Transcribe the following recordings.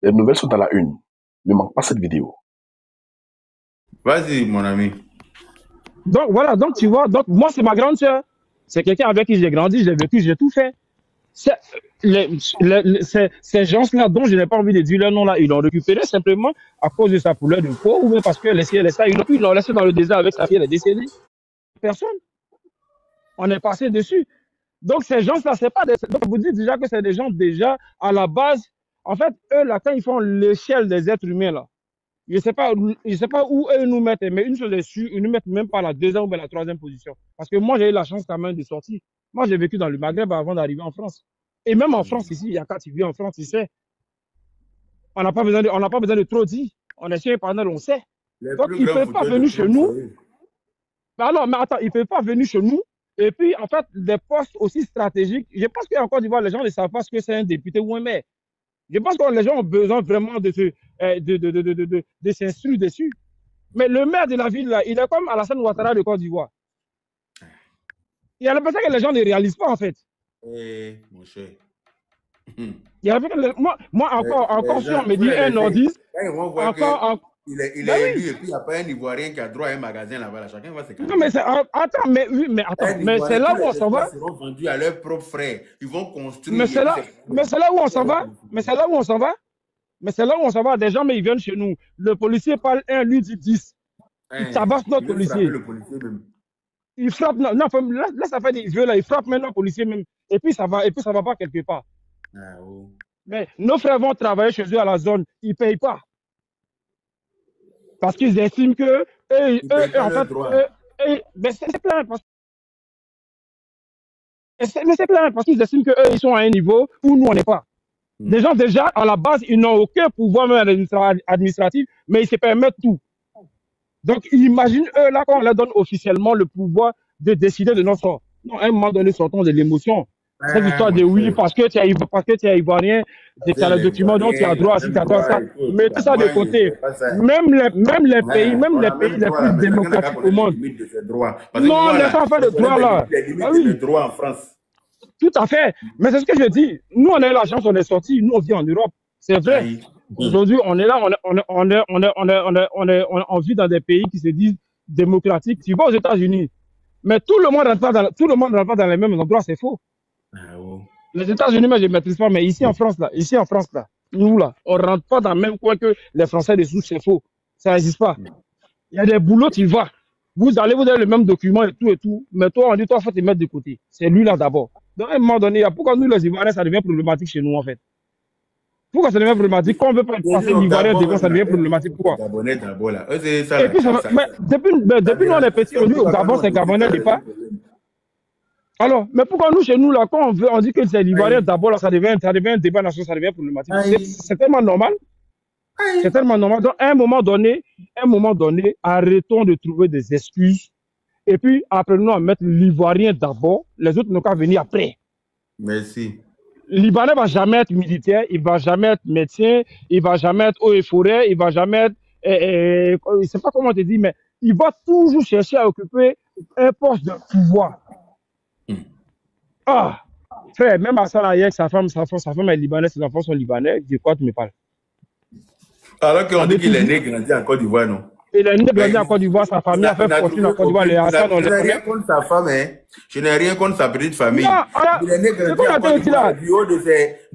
Les nouvelles sont à la une. Ne manque pas cette vidéo. Vas-y, mon ami. Donc voilà, donc tu vois, donc moi c'est ma grande sœur. C'est quelqu'un avec qui j'ai grandi, j'ai vécu, j'ai tout fait. Ces gens-là dont je n'ai pas envie de dire leur nom là, ils l'ont récupéré simplement à cause de sa couleur de peau ou bien parce que ils l'ont laissé dans le désert avec sa fille, elle est décédée. Personne. On est passé dessus. Donc ces gens-là, c'est pas des... Donc vous dites déjà que c'est des gens déjà à la base. En fait, eux là, quand ils font l'échelle des êtres humains là, je sais pas où eux nous mettent, mais une chose est sûre, ils nous mettent même pas la deuxième ou la troisième position. Parce que moi, j'ai eu la chance quand même de sortir. Moi, j'ai vécu dans le Maghreb avant d'arriver en France. Et même en France, ici, il y a quand tu vis en France, tu sais, on n'a pas besoin de trop dire. On est sur un panel, on sait. Donc, ils ne peuvent pas venir chez nous. Alors, mais attends, ils ne peuvent pas venir chez nous. Et puis, en fait, des postes aussi stratégiques. Je pense qu'en Côte d'Ivoire, les gens ne savent pas ce que c'est un député ou un maire. Je pense que les gens ont besoin vraiment de s'instruire dessus. Mais le maire de la ville, là, il est comme Alassane Ouattara de Côte d'Ivoire. Il y a l'impression que les gens ne réalisent pas, en fait. Mon cher. Il y a moi encore si on me dit un nordiste, il est élu et puis il n'y a pas un Ivoirien qui a droit à un magasin là-bas. Chacun va se calmer. Non, mais attends, mais c'est là où on s'en va. Ils seront vendus à leurs propres frères. Ils vont construire. Mais c'est là où on s'en va. Mais c'est là où on s'en va. Des gens, mais ils viennent chez nous. Le policier parle 1, lui dit 10. Il tabasse notre policier. Le policier même. Il frappe. Non, là, ça fait des yeux là. Il frappe maintenant le policier même. Et puis ça va pas quelque part. Mais nos frères vont travailler chez eux à la zone. Ils ne payent pas. Parce qu'ils estiment que mais c'est plein parce qu'ils estiment qu'eux, ils sont à un niveau où nous, on n'est pas. Les gens, déjà, à la base, ils n'ont aucun pouvoir même administratif, mais ils se permettent tout. Donc, imagine eux, là, quand on leur donne officiellement le pouvoir de décider de notre sort. Non, à un moment donné, sortons de l'émotion. Cette histoire de oui, parce que tu es ivoirien, tu as le document, donc tu as droit à ci, tu as droit à ça. Mais tout ça de côté. Même les pays les plus démocratiques au monde. Non, les enfants de droit là. Les droits en France. Tout à fait. Mais c'est ce que je dis. Nous, on a eu la chance, on est sortis. Nous, on vit en Europe. C'est vrai. Aujourd'hui, on est là, on vit dans des pays qui se disent démocratiques. Tu vas aux États-Unis. Mais tout le monde rentre pas dans les mêmes endroits, c'est faux. Les États-Unis, moi, je ne maîtrise pas, mais ici en France, là, nous, là, on ne rentre pas dans le même coin que les Français dessous, c'est faux. Ça n'existe pas. Il y a des boulots, tu vas. Vous avez le même document et tout, mais toi, on dit, toi, il faut te mettre de côté. C'est lui là d'abord. Donc, à un moment donné, pourquoi nous, les Ivoiriens, ça devient problématique chez nous, en fait? Pourquoi ça devient problématique? Quand on ne veut pas passer l'Ivoirien devant, ça devient problématique. Pourquoi? Gabonais d'abord, là. Et puis, depuis nous, on est petits, on dit au Gabon, c'est Gabonais de pas. Alors, mais pourquoi nous, chez nous, là, quand on dit que c'est l'Ivoirien d'abord, là, ça devient un débat national, ça devient problématique. C'est tellement normal. C'est tellement normal. Donc, à un moment donné, arrêtons de trouver des excuses. Et puis, apprenons à mettre l'Ivoirien d'abord. Les autres n'ont qu'à venir après. Merci. L'Ivoirien ne va jamais être militaire, il ne va jamais être médecin, il ne va jamais être eau et forêt, il ne va jamais être... je ne sais pas comment te dire, mais il va toujours chercher à occuper un poste de pouvoir. Ah, frère, même à ça, hier, sa femme est libanaise, ses enfants sont libanais, de quoi tu me parles? Alors qu'on dit qu'il est né grandi en Côte d'Ivoire, non? Il est né grandi en Côte d'Ivoire, sa famille a fait fortune en Côte d'Ivoire. Je n'ai rien contre sa femme, hein. Je n'ai rien contre sa petite famille. Il est né grandi en Côte d'Ivoire. Du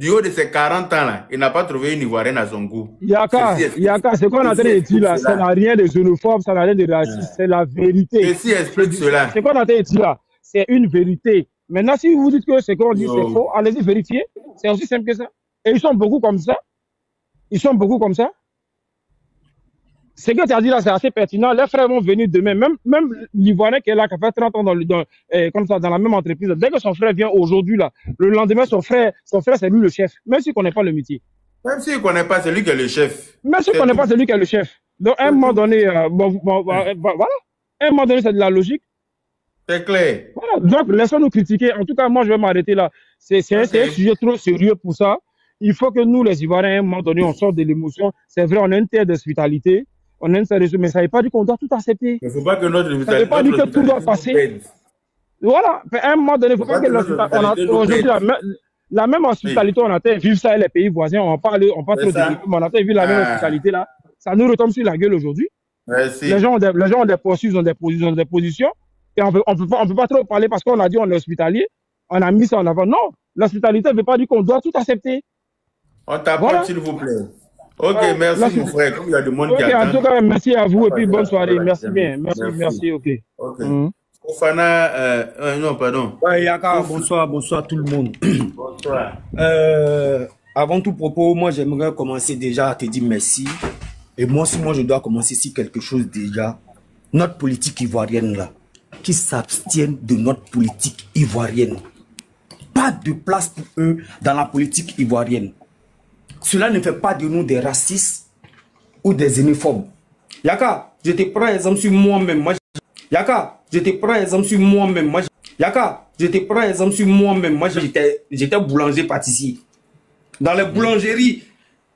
haut de ses 40 ans, là, il n'a pas trouvé une Ivoirienne à son goût. Yaka, ce qu'on est en train de dire là, ça n'a rien de xénophobe, ça n'a rien de raciste, c'est la vérité. Ceci explique cela. Ce qu'on est en train de dire là, c'est une vérité. Maintenant, si vous dites que ce qu'on dit c'est faux, allez-y vérifier. C'est aussi simple que ça. Et ils sont beaucoup comme ça. Ce que tu as dit là, c'est assez pertinent. Les frères vont venir demain. Même l'Ivoirien qui est là, qui a fait 30 ans dans la même entreprise, dès que son frère vient aujourd'hui, là, le lendemain, son frère c'est lui le chef. Même s'il ne connaît pas le métier. Même s'il ne connaît pas, c'est lui qui est le chef. Même s'il ne connaît pas, c'est lui qui est le chef. Donc, à un moment donné, voilà. À un moment donné, c'est de la logique. C'est clair. Voilà. Donc, laissons-nous critiquer. En tout cas, moi, je vais m'arrêter là. C'est un sujet trop sérieux pour ça. Il faut que nous, les Ivoiriens, à un moment donné, on sorte de l'émotion. C'est vrai, on a une terre d'hospitalité. On a une terre de... Mais ça ne veut pas dire qu'on doit tout accepter. Il ne faut pas que notre ça ne veut pas dire que tout doit passer. Voilà. À un moment donné, il ne faut pas que l'hospitalité... La même hospitalité, on attend vivre ça et les pays voisins, on parle trop de développement, on attend vivre la même hospitalité là. Ça nous retombe sur la gueule aujourd'hui. Les gens ont des postes, ils ont des positions, et on peut pas trop parler parce qu'on a dit on est hospitalier, on a mis ça en avant. Non, l'hospitalité ne veut pas dire qu'on doit tout accepter. On t'apporte, s'il vous plaît. Ok, merci mon frère. Comme il y a du monde qui attend. En tout cas, merci à vous et puis bonne soirée. Merci bien. Merci, ok. Fofana, non, pardon. Yaka, bonsoir tout le monde. Bonsoir. Avant tout propos, moi j'aimerais commencer déjà à te dire merci. Et moi, si je dois commencer sur quelque chose déjà, notre politique ivoirienne là, qui s'abstiennent de notre politique ivoirienne. Pas de place pour eux dans la politique ivoirienne. Cela ne fait pas de nous des racistes ou des xénophobes. Yaka, je te prends exemple sur moi-même. Yaka, je te prends exemple sur moi-même. Yaka, je te prends exemple sur moi-même. Moi, j'étais boulanger-pâtissier. Dans les boulangeries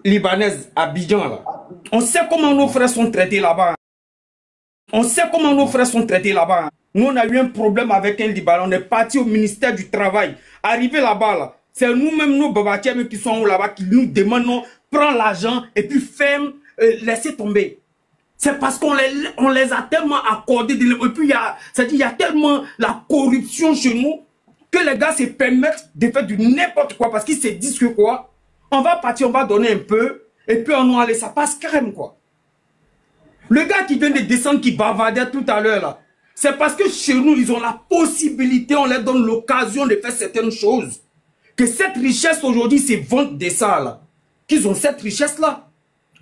libanaises à Abidjan, là. On sait comment nos frères sont traités là-bas. On sait comment nos frères sont traités là-bas. Nous, on a eu un problème avec un Libanais. On est parti au ministère du Travail. Arrivé là-bas, là, c'est nous-mêmes, nos babatiens qui sont là-bas, qui nous demandent, non, prends l'argent et puis ferme, laissez tomber. C'est parce qu'on les a tellement accordés. Et puis, il y a tellement la corruption chez nous que les gars se permettent de faire du n'importe quoi parce qu'ils se disent que quoi, on va partir, on va donner un peu et puis on va aller, ça passe crème quoi. Le gars qui vient de descendre, qui bavardait tout à l'heure là, c'est parce que chez nous, ils ont la possibilité, on leur donne l'occasion de faire certaines choses. Que cette richesse aujourd'hui, c'est vente de ça là. Qu'ils ont cette richesse là.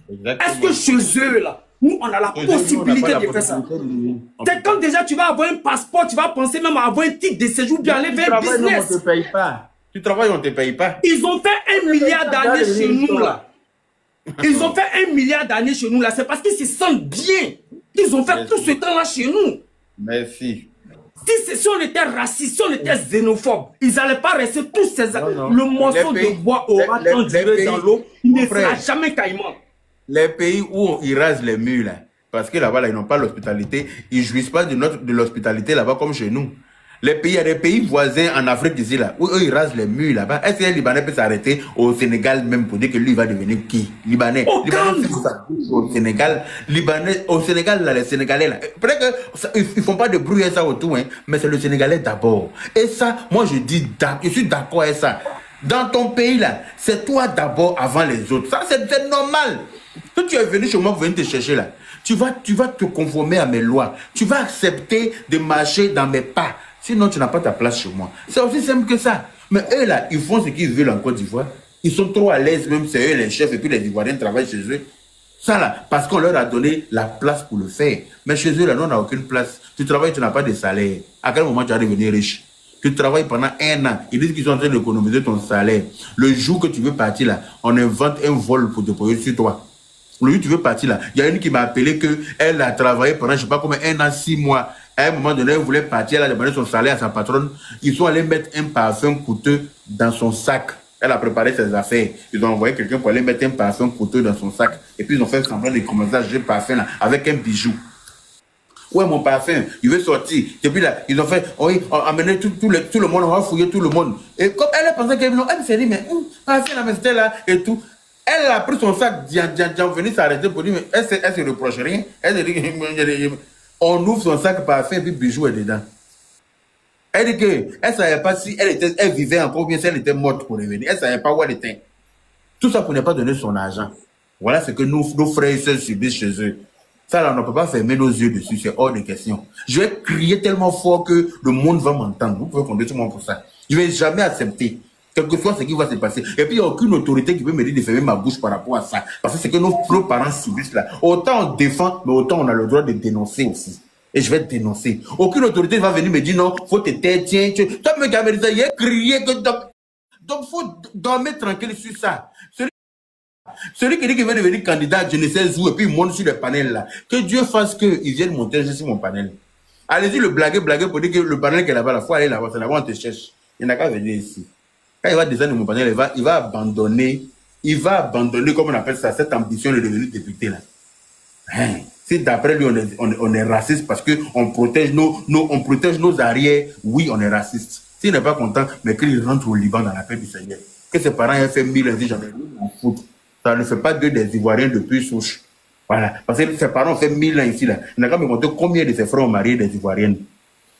Est-ce que chez eux là, nous, on a la possibilité de faire ça. C'est quand déjà tu vas avoir un passeport, tu vas penser même à avoir un titre de séjour, bien aller vers business. On te paye pas. Tu travailles, on ne te paye pas. Ils ont fait 1 milliard d'années chez nous là. Ils ont fait 1 milliard d'années chez nous là. C'est parce qu'ils se sentent bien. Ils ont fait tout ce temps là chez nous. Merci. Si on était raciste, si on était xénophobe, ils n'allaient pas rester tous ces... Le morceau de bois aura tant duré dans l'eau, il ne sera jamais caïman. Les pays où ils rasent les murs, là, parce que là-bas, là, ils n'ont pas l'hospitalité, ils ne jouissent pas de l'hospitalité là-bas comme chez nous. Les pays, il y a des pays voisins en Afrique ici, là, où eux, ils rasent les murs là-bas. Est-ce qu'un Libanais peut s'arrêter au Sénégal même pour dire que lui, il va devenir qui? Libanais. Libanais, au Sénégal. Libanais, au Sénégal, là, les Sénégalais, là. Peut-être qu'ils ne font pas de bruit et ça autour, hein, mais c'est le Sénégalais d'abord. Et ça, moi, je suis d'accord avec ça. Dans ton pays, là, c'est toi d'abord avant les autres. Ça, c'est normal. Quand tu es venu chez moi pour venir te chercher, là, tu vas te conformer à mes lois. Tu vas accepter de marcher dans mes pas. Sinon, tu n'as pas ta place chez moi. C'est aussi simple que ça. Mais eux, là, ils font ce qu'ils veulent en Côte d'Ivoire. Ils sont trop à l'aise, même c'est eux les chefs, et puis les Ivoiriens travaillent chez eux. Ça, là, parce qu'on leur a donné la place pour le faire. Mais chez eux, là, nous, on n'a aucune place. Tu travailles, tu n'as pas de salaire. À quel moment tu vas devenir riche? Tu travailles pendant 1 an. Ils disent qu'ils sont en train d'économiser ton salaire. Le jour que tu veux partir, là, on invente un vol pour te poser sur toi. Le jour que tu veux partir, là, il y a une qui m'a appelé qu'elle a travaillé pendant, je ne sais pas combien, 1 an, 6 mois. À un moment donné, elle voulait partir, elle a demandé son salaire à sa patronne. Ils sont allés mettre un parfum coûteux dans son sac. Elle a préparé ses affaires. Ils ont envoyé quelqu'un pour aller mettre un parfum coûteux dans son sac. Et puis ils ont fait semblant de commencer à acheter le parfum là, avec un bijou. Ouais, mon parfum, il veut sortir. Et puis là, ils ont fait, oui, amener tout le monde, on va fouiller tout le monde. Et comme elle a pensé qu'elle s'est dit, mais parfum là, mais c'était là, et tout. Elle a pris son sac, venir s'arrêter pour dire, mais elle se reproche rien. Elle se dit, on ouvre son sac parfum et puis bijou est dedans. Elle dit qu'elle ne savait pas si elle vivait encore bien, si elle était morte pour revenir. Elle ne savait pas où elle était. Tout ça pour ne pas donner son argent. Voilà ce que nos frères et sœurs subissent chez eux. Ça, là, on ne peut pas fermer nos yeux dessus, c'est hors de question. Je vais crier tellement fort que le monde va m'entendre. Vous pouvez compter sur moi pour ça. Je ne vais jamais accepter, quel que soit ce qui va se passer. Et puis, il n'y a aucune autorité qui peut me dire de fermer ma bouche par rapport à ça. Parce que c'est que nos parents subissent là. Autant on défend, mais autant on a le droit de dénoncer aussi. Et je vais dénoncer. Aucune autorité ne va venir me dire non, faut te taire, tiens, toi, me gars, il a crié que donc, faut dormir tranquille sur ça. Celui qui dit qu'il veut devenir candidat, je ne sais où, et puis il monte sur le panel là. Que Dieu fasse qu'il vienne monter sur mon panel. Allez-y, le blaguer pour dire que le panel qui est là-bas, il faut aller là-bas, c'est là-bas, on te cherche. Il n'a qu'à venir ici. Quand il va descendre mon panel, il va abandonner, comme on appelle ça, cette ambition de devenir député là. Hein? Si d'après lui, on est raciste parce qu'on protège nos arrières, oui, on est raciste. S'il n'est pas content, mais qu'il rentre au Liban dans la paix du Seigneur. Que ses parents aient fait 1000 ans, j'en ai rien à foutre. Ça ne fait pas d'eux des Ivoiriens depuis souche. Voilà. Parce que ses parents ont fait 1000 ans ici, là. Il n'a qu'à me montrer combien de ses frères ont marié des Ivoiriennes.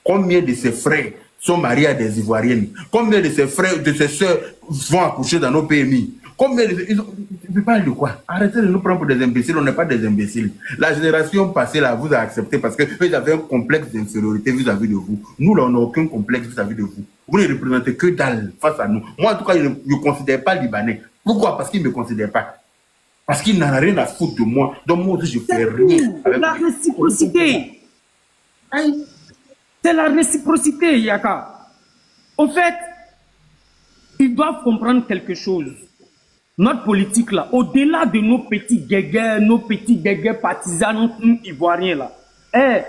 Combien de ses frères sont mariés à des Ivoiriennes. Combien de ses frères, de ses soeurs vont accoucher dans nos PMI. Combien de... Ils parlent de quoi? Arrêtez de nous prendre pour des imbéciles, on n'est pas des imbéciles. La génération passée, là, vous a accepté parce qu'ils avaient un complexe d'infériorité vis-à-vis de vous. Nous, là, on n'a aucun complexe vis-à-vis de vous. Vous ne représentez que dalle face à nous. Moi, en tout cas, je ne considère pas Libanais. Pourquoi? Parce qu'ils ne me considèrent pas. Parce qu'ils n'en ont rien à foutre de moi. Donc, moi aussi, je fais rien. C'est la réciprocité. C'est la réciprocité, Yaka. Au fait, ils doivent comprendre quelque chose. Notre politique là, au-delà de nos petits guégués partisans, nous ivoiriens là. Eh,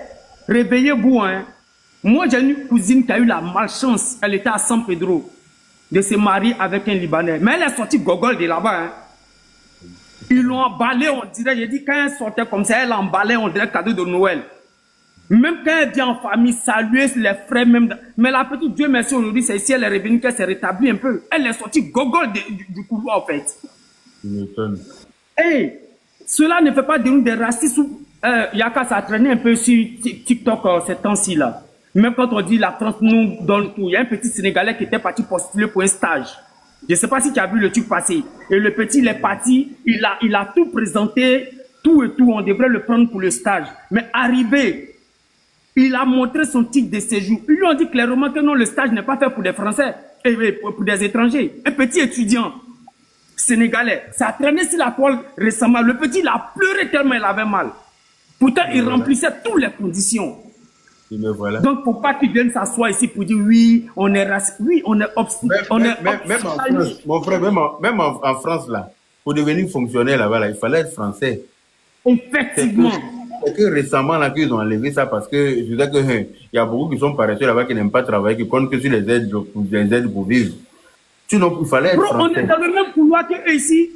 réveillez-vous, hein. Moi, j'ai une cousine qui a eu la malchance, elle était à San Pedro, de se marier avec un Libanais. Mais elle est sortie gogol de là-bas, hein. Ils l'ont emballé, on dirait, j'ai dit, quand elle sortait comme ça, elle emballait, on dirait, cadeau de Noël. Même quand elle vient en famille, saluer les frères, même. Mais la petite, Dieu merci, aujourd'hui, c'est ici, elle est revenue, qu'elle s'est rétablie un peu. Elle est sortie gogol du couloir, en fait. Hey, cela ne fait pas de nous des racistes. Yaka, ça a traîné un peu sur TikTok ces temps-ci, là. Même quand on dit la France nous donne tout. Il y a un petit Sénégalais qui était parti postuler pour un stage. Je ne sais pas si tu as vu le truc passer. Et le petit, il est parti, il a tout présenté, tout et tout. On devrait le prendre pour le stage. Mais arrivé, il a montré son titre de séjour. Ils lui ont dit clairement que non, le stage n'est pas fait pour des Français, et pour des étrangers. Un petit étudiant sénégalais, ça a traîné sur la toile récemment. Le petit, il a pleuré tellement il avait mal. Pourtant, il remplissait toutes les conditions. Voilà. Donc, il ne faut pas qu'ils viennent s'asseoir ici pour dire oui, on est raciste. Oui, on est obstiné. Même en France, mon frère, même en France, là, pour devenir fonctionnaire là-bas, là, il fallait être français. Effectivement. C'est que récemment, là, qu'ils ont enlevé ça parce que je disais que il y a beaucoup qui sont paresseux là-bas qui n'aiment pas travailler, qui comptent que sur les aides pour vivre. Sinon, il fallait être français. On est dans le même couloir qu'eux ici.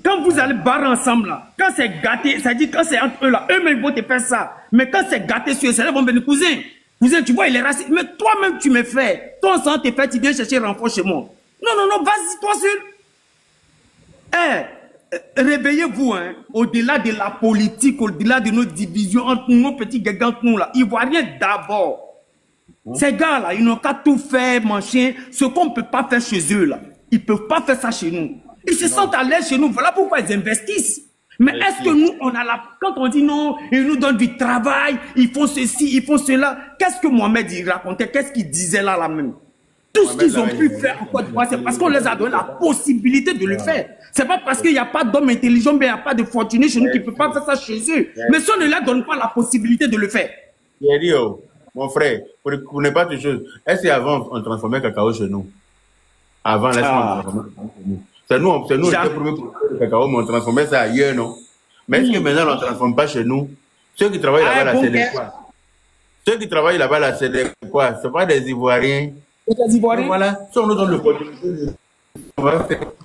Quand vous allez barrer ensemble là, quand c'est gâté, ça dit quand c'est entre eux là, eux-mêmes vont te faire ça. Mais quand c'est gâté sur eux, c'est là vont venir, cousin, tu vois, il est raciste. Mais toi-même, tu me fais. Ton sang te fait, tu viens chercher renfort chez moi. Non, vas-y, toi seul. Réveillez-vous, hein, au-delà de la politique, au-delà de nos divisions entre nos petits gars entre nous là. Ivoiriens d'abord. Ces gars-là, ils n'ont qu'à tout faire, machin. Ce qu'on ne peut pas faire chez eux là, ils ne peuvent pas faire ça chez nous. Ils se sentent à l'aise chez nous. Voilà pourquoi ils investissent. Mais est-ce que nous, on a la... Quand on dit non, ils nous donnent du travail, ils font ceci, ils font cela. Qu'est-ce que Mohamed il racontait? Qu'est-ce qu'il disait là même? Tout ce qu'ils ont pu faire en Côte d'Ivoire, c'est parce qu'on les a donné la possibilité de le faire. C'est pas parce qu'il n'y a pas d'hommes intelligents, mais il n'y a pas de fortunés chez nous qui ne peuvent pas faire ça chez eux. Mais si on ne leur donne pas la possibilité de le faire. Mon frère, pour ne pas te chose, est-ce qu'avant on transformait le cacao chez nous? Avant, laisse-moi transformer le cacao chez nous. C'est nous qui sommes premiers pour le cacao, mais on transformait ça ailleurs, non? Mais est-ce que maintenant on ne transforme pas chez nous? Ceux qui travaillent là-bas, là, c'est des quoi? Ceux qui travaillent là-bas, là, c'est des quoi? Ce ne sont pas des Ivoiriens. Des Ivoiriens? Voilà. Si on nous donne l'opportunité de...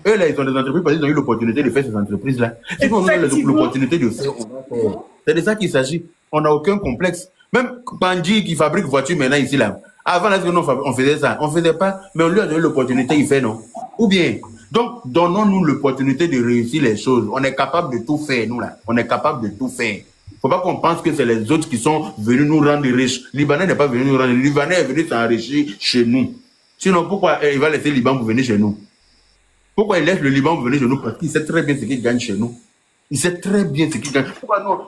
Eux, là, ils ont des entreprises parce qu'ils ont eu l'opportunité de faire ces entreprises-là. Si on nous donne l'opportunité de faire, on va faire. C'est de ça qu'il s'agit. On n'a aucun complexe. Même Bandji qui fabrique voitures maintenant ici, là. Avant, là, on faisait ça. On ne faisait pas, mais on lui a donné l'opportunité, il fait, non? Ou bien... Donc, donnons-nous l'opportunité de réussir les choses. On est capable de tout faire, nous, là. On est capable de tout faire. Faut pas qu'on pense que c'est les autres qui sont venus nous rendre riches. Le Libanais n'est pas venu nous rendre riches. Le Libanais est venu s'enrichir chez nous. Sinon, pourquoi il va laisser le Liban pour venir chez nous? Pourquoi il laisse le Liban pour venir chez nous? Parce qu'il sait très bien ce qu'il gagne chez nous. Il sait très bien ce qu'il gagne.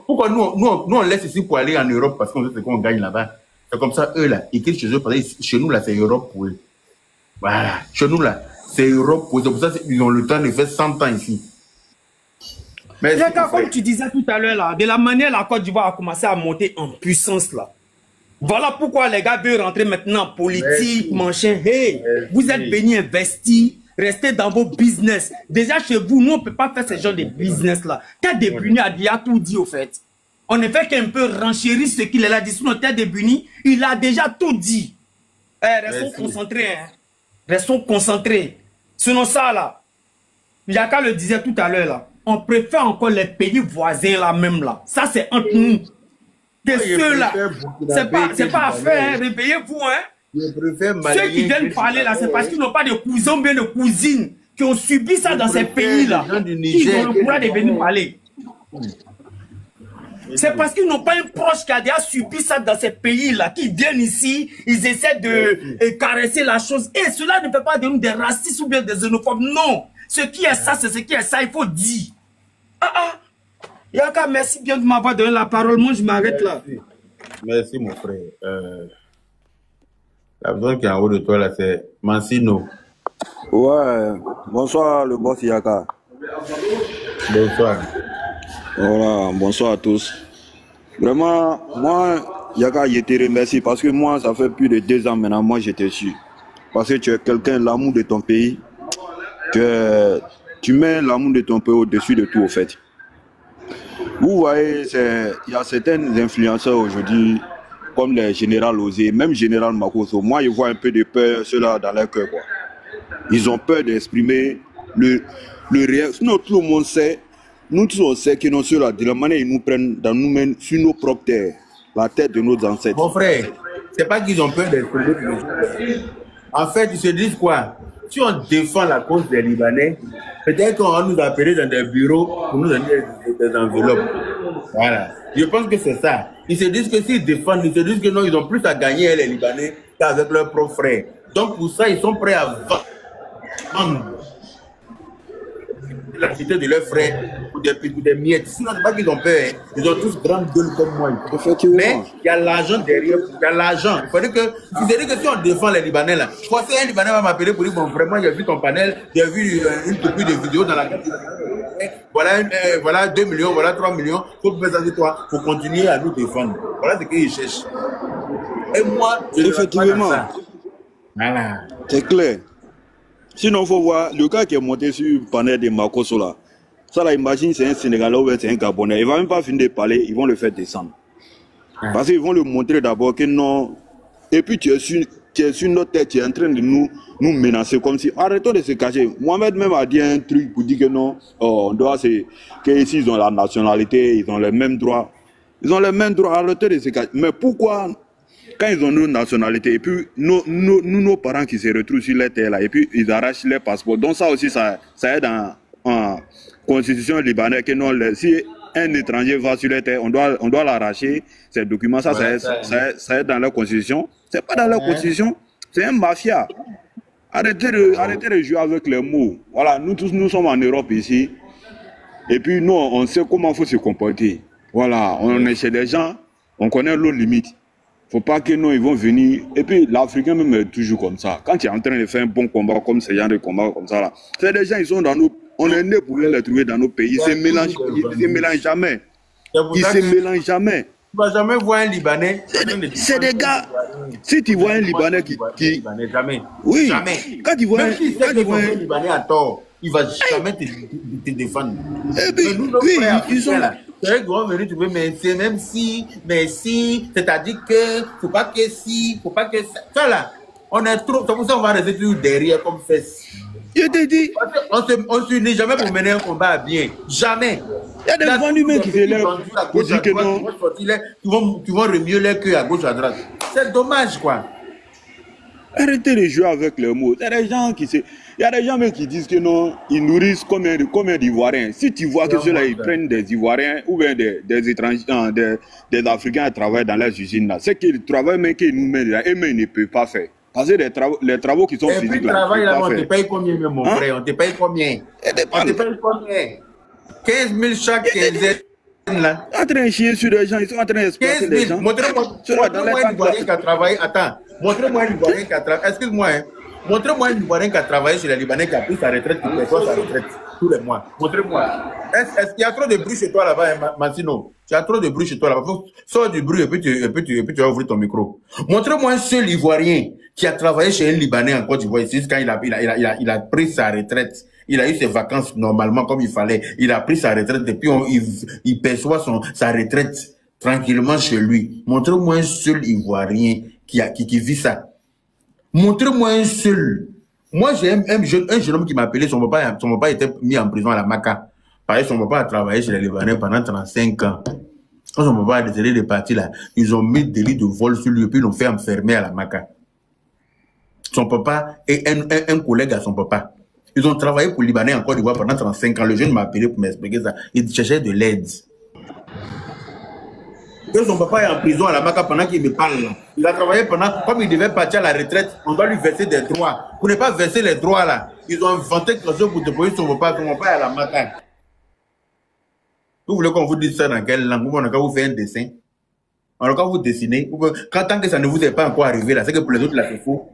Pourquoi nous, on laisse ici pour aller en Europe parce qu'on sait ce qu'on gagne là-bas? C'est comme ça, eux, là, ils quittent chez eux. Parce que chez nous, là, c'est Europe pour eux. Voilà. Chez nous, là, c'est Europe. C'est pour ça qu'ils ont le temps de faire 100 ans ici. Mais comme tu disais tout à l'heure, là, de la manière la Côte d'Ivoire a commencé à monter en puissance, là. Voilà pourquoi les gars veulent rentrer maintenant en politique, machin. Hey, vous êtes venus investir, restez dans vos business. Déjà chez vous, nous, on ne peut pas faire ce genre de business-là. Ted Debuni a tout dit, au fait. On ne fait qu'un peu renchérir ce qu'il a dit. Sinon, Ted Debuni, il a déjà tout dit. Restons concentrés, hein. Restons concentrés. Sinon ça là, Yaka le disait tout à l'heure là, on préfère encore les pays voisins là même là. Ça c'est entre nous. Que ceux là, c'est pas à faire, hein. Réveillez-vous, hein. Je préfère Ceux qui viennent parler là, c'est parce qu'ils n'ont pas de cousins ou bien de cousines qui ont subi ça dans ces pays-là. Ils ont le courage de venir parler. C'est parce qu'ils n'ont pas un proche qui a déjà subi ça dans ces pays-là, qui viennent ici, ils essaient de caresser la chose. Et cela ne fait pas de nous des racistes ou bien des xénophobes. Non. Ce qui est ça, c'est ce qui est ça, il faut dire. Yaka, merci bien de m'avoir donné la parole. Moi, je m'arrête là. Merci, mon frère. La personne qui est en haut de toi, là, c'est Mancino. Ouais, bonsoir le boss Yaka. Bonsoir. Voilà, bonsoir à tous. Vraiment, moi, Yaka, je te remercie parce que moi, ça fait plus de 2 ans maintenant, moi, je te suis. Parce que tu es quelqu'un, l'amour de ton pays, tu mets l'amour de ton pays au-dessus de tout, au fait. Vous voyez, il y a certains influenceurs aujourd'hui, comme les général Osé, même général Makoso. Moi, je vois un peu de peur, ceux-là, dans leur cœur, quoi. Ils ont peur d'exprimer le réel. Sinon, tout le monde sait, nous tous on sait que non, ceux-là, de la manière ils nous prennent dans nous-mêmes, sur nos propres terres, la tête de nos ancêtres. Mon frère, c'est pas qu'ils ont peur d'exprimer. En fait, ils se disent quoi? Si on défend la cause des Libanais, peut-être qu'on va nous appeler dans des bureaux pour nous donner des enveloppes. Voilà. Je pense que c'est ça. Ils se disent que s'ils défendent, ils se disent que non, ils ont plus à gagner les Libanais qu'avec leurs propres frères. Donc pour ça, ils sont prêts à vendre la cité de leurs frères pour des miettes. Sinon, c'est pas qu'ils ont peur. Hein. Ils ont tous grande gueule comme moi. Mais il y a l'argent derrière. Il y a l'argent. Il faudrait que si on défend les Libanais là, je crois que un Libanais va m'appeler pour dire bon, vraiment, j'ai vu ton panel, j'ai vu une copie de vidéo dans la voilà 2 millions, voilà 3 millions. Il faut faire ça de toi pour continuer à nous défendre. Voilà ce qu'ils cherchent. Et moi, je effectivement, voilà. c'est clair. Sinon, il faut voir le gars qui est monté sur le panel de Makoso là. Ça là, imagine, c'est un Sénégalais ou c'est un Gabonais. Il ne va même pas finir de parler, ils vont le faire descendre. Parce qu'ils vont le montrer d'abord que non. Et puis tu es sur notre tête, tu es en train de nous menacer comme si. Arrêtons de se cacher. Mohamed même a dit un truc pour dire que non, on doit qu'ici ils ont la nationalité, ils ont les mêmes droits. Ils ont les mêmes droits, arrêtons de se cacher. Mais pourquoi? Quand ils ont nos nationalités, et puis nos parents qui se retrouvent sur les terres là, et puis ils arrachent les passeports. Donc ça aussi, ça aide en constitution libanaise que non, si un étranger va sur les terres, on doit l'arracher. Ces documents, ça aide dans leur constitution. C'est pas dans leur constitution, c'est un mafia. Arrêtez de jouer avec les mots. Voilà, nous tous, nous sommes en Europe ici. Et puis nous, on sait comment il faut se comporter. Voilà, on est chez des gens, on connaît leurs limites. Faut pas que nous, ils vont venir. Et puis, l'Africain même est toujours comme ça. Quand tu es en train de faire un bon combat, comme ce genre de combat comme ça, là, c'est des gens, ils sont dans nos. On est né pour les trouver dans nos pays. Ils se mélangent jamais. Ils se mélangent jamais. Tu vas jamais voir un Libanais. C'est des gars. Si tu vois un Libanais qui. Jamais. Oui. Jamais. Quand tu vois un Libanais à tort, il va jamais te défendre. Et puis, oui, ils sont là. C'est vrai qu'on va venir trouver, mais si, c'est-à-dire que, faut pas que ça là, on est trop, c'est pour ça qu'on va rester toujours derrière comme fesse. Je te dis. On se unit jamais pour mener un combat à bien. Jamais. Il y a des vendus humains qui se lèvent pour dire que non. Qui vont remuer leur queue à gauche, à droite. C'est dommage, quoi. Arrêtez de jouer avec les mots. Il y a des gens il y a des gens même qui disent que non, ils nourrissent combien d'Ivoiriens. Si tu vois que ceux-là, ils prennent des Ivoiriens ou bien des étrangers, des Africains à travailler dans les usines là, c'est qu'ils travaillent mais qu'ils nous mettent là, et mais ils ne peuvent pas faire. Parce que les travaux qui sont physiques là, travail là, on te paye combien, mon frère? On te paye combien? On te paye combien? 15 000 chaque quinzaine. Là. Ils sont en train de chier sur les gens, ils sont en train d'exploiter les gens. Montrez-moi un Ivoirien qui a travaillé. Attends, montrez-moi un Ivoirien qui a travaillé. Excuse-moi, hein. Montrez-moi un Ivoirien qui a travaillé chez les Libanais qui a pris sa retraite, qui reçoit sa retraite tous les mois. Montrez-moi. Est-ce qu'il y a trop de bruit chez toi là-bas, hein, Mancino? Tu as trop de bruit chez toi là-bas. Sors du bruit et puis tu vas ouvrir ton micro. Montrez-moi un seul Ivoirien qui a travaillé chez un Libanais en Côte d'Ivoire. C'est juste quand il a pris sa retraite. Il a eu ses vacances normalement comme il fallait. Il a pris sa retraite et puis il perçoit sa retraite tranquillement chez lui. Montrez-moi un seul Ivoirien qui vit ça. Montrez-moi un seul. Moi, j'ai un jeune homme qui m'a appelé. Son papa était mis en prison à la Maca. Pareil, son papa a travaillé chez les Libanais pendant 35 ans. Quand son papa a décidé de partir là, ils ont mis des délit de vol sur lui et puis ils l'ont fait enfermer à la Maca. son papa et un collègue à son papa. Ils ont travaillé pour Libanais en Côte d'Ivoire pendant 35 ans. Le jeune m'a appelé pour m'expliquer ça. Il cherchait de l'aide. Que son papa est en prison à la Maca pendant qu'il me parle. Il a travaillé pendant, comme il devait partir à la retraite, on doit lui verser des droits. Pour ne pas verser les droits là, ils ont inventé quelque chose pour déposer son papa est à la Maca. Vous voulez qu'on vous dise ça dans quelle langue? On a qu'à vous faire un dessin. On a qu'à vous dessiner. Quand tant que ça ne vous est pas encore arrivé là, c'est que pour les autres là c'est faux.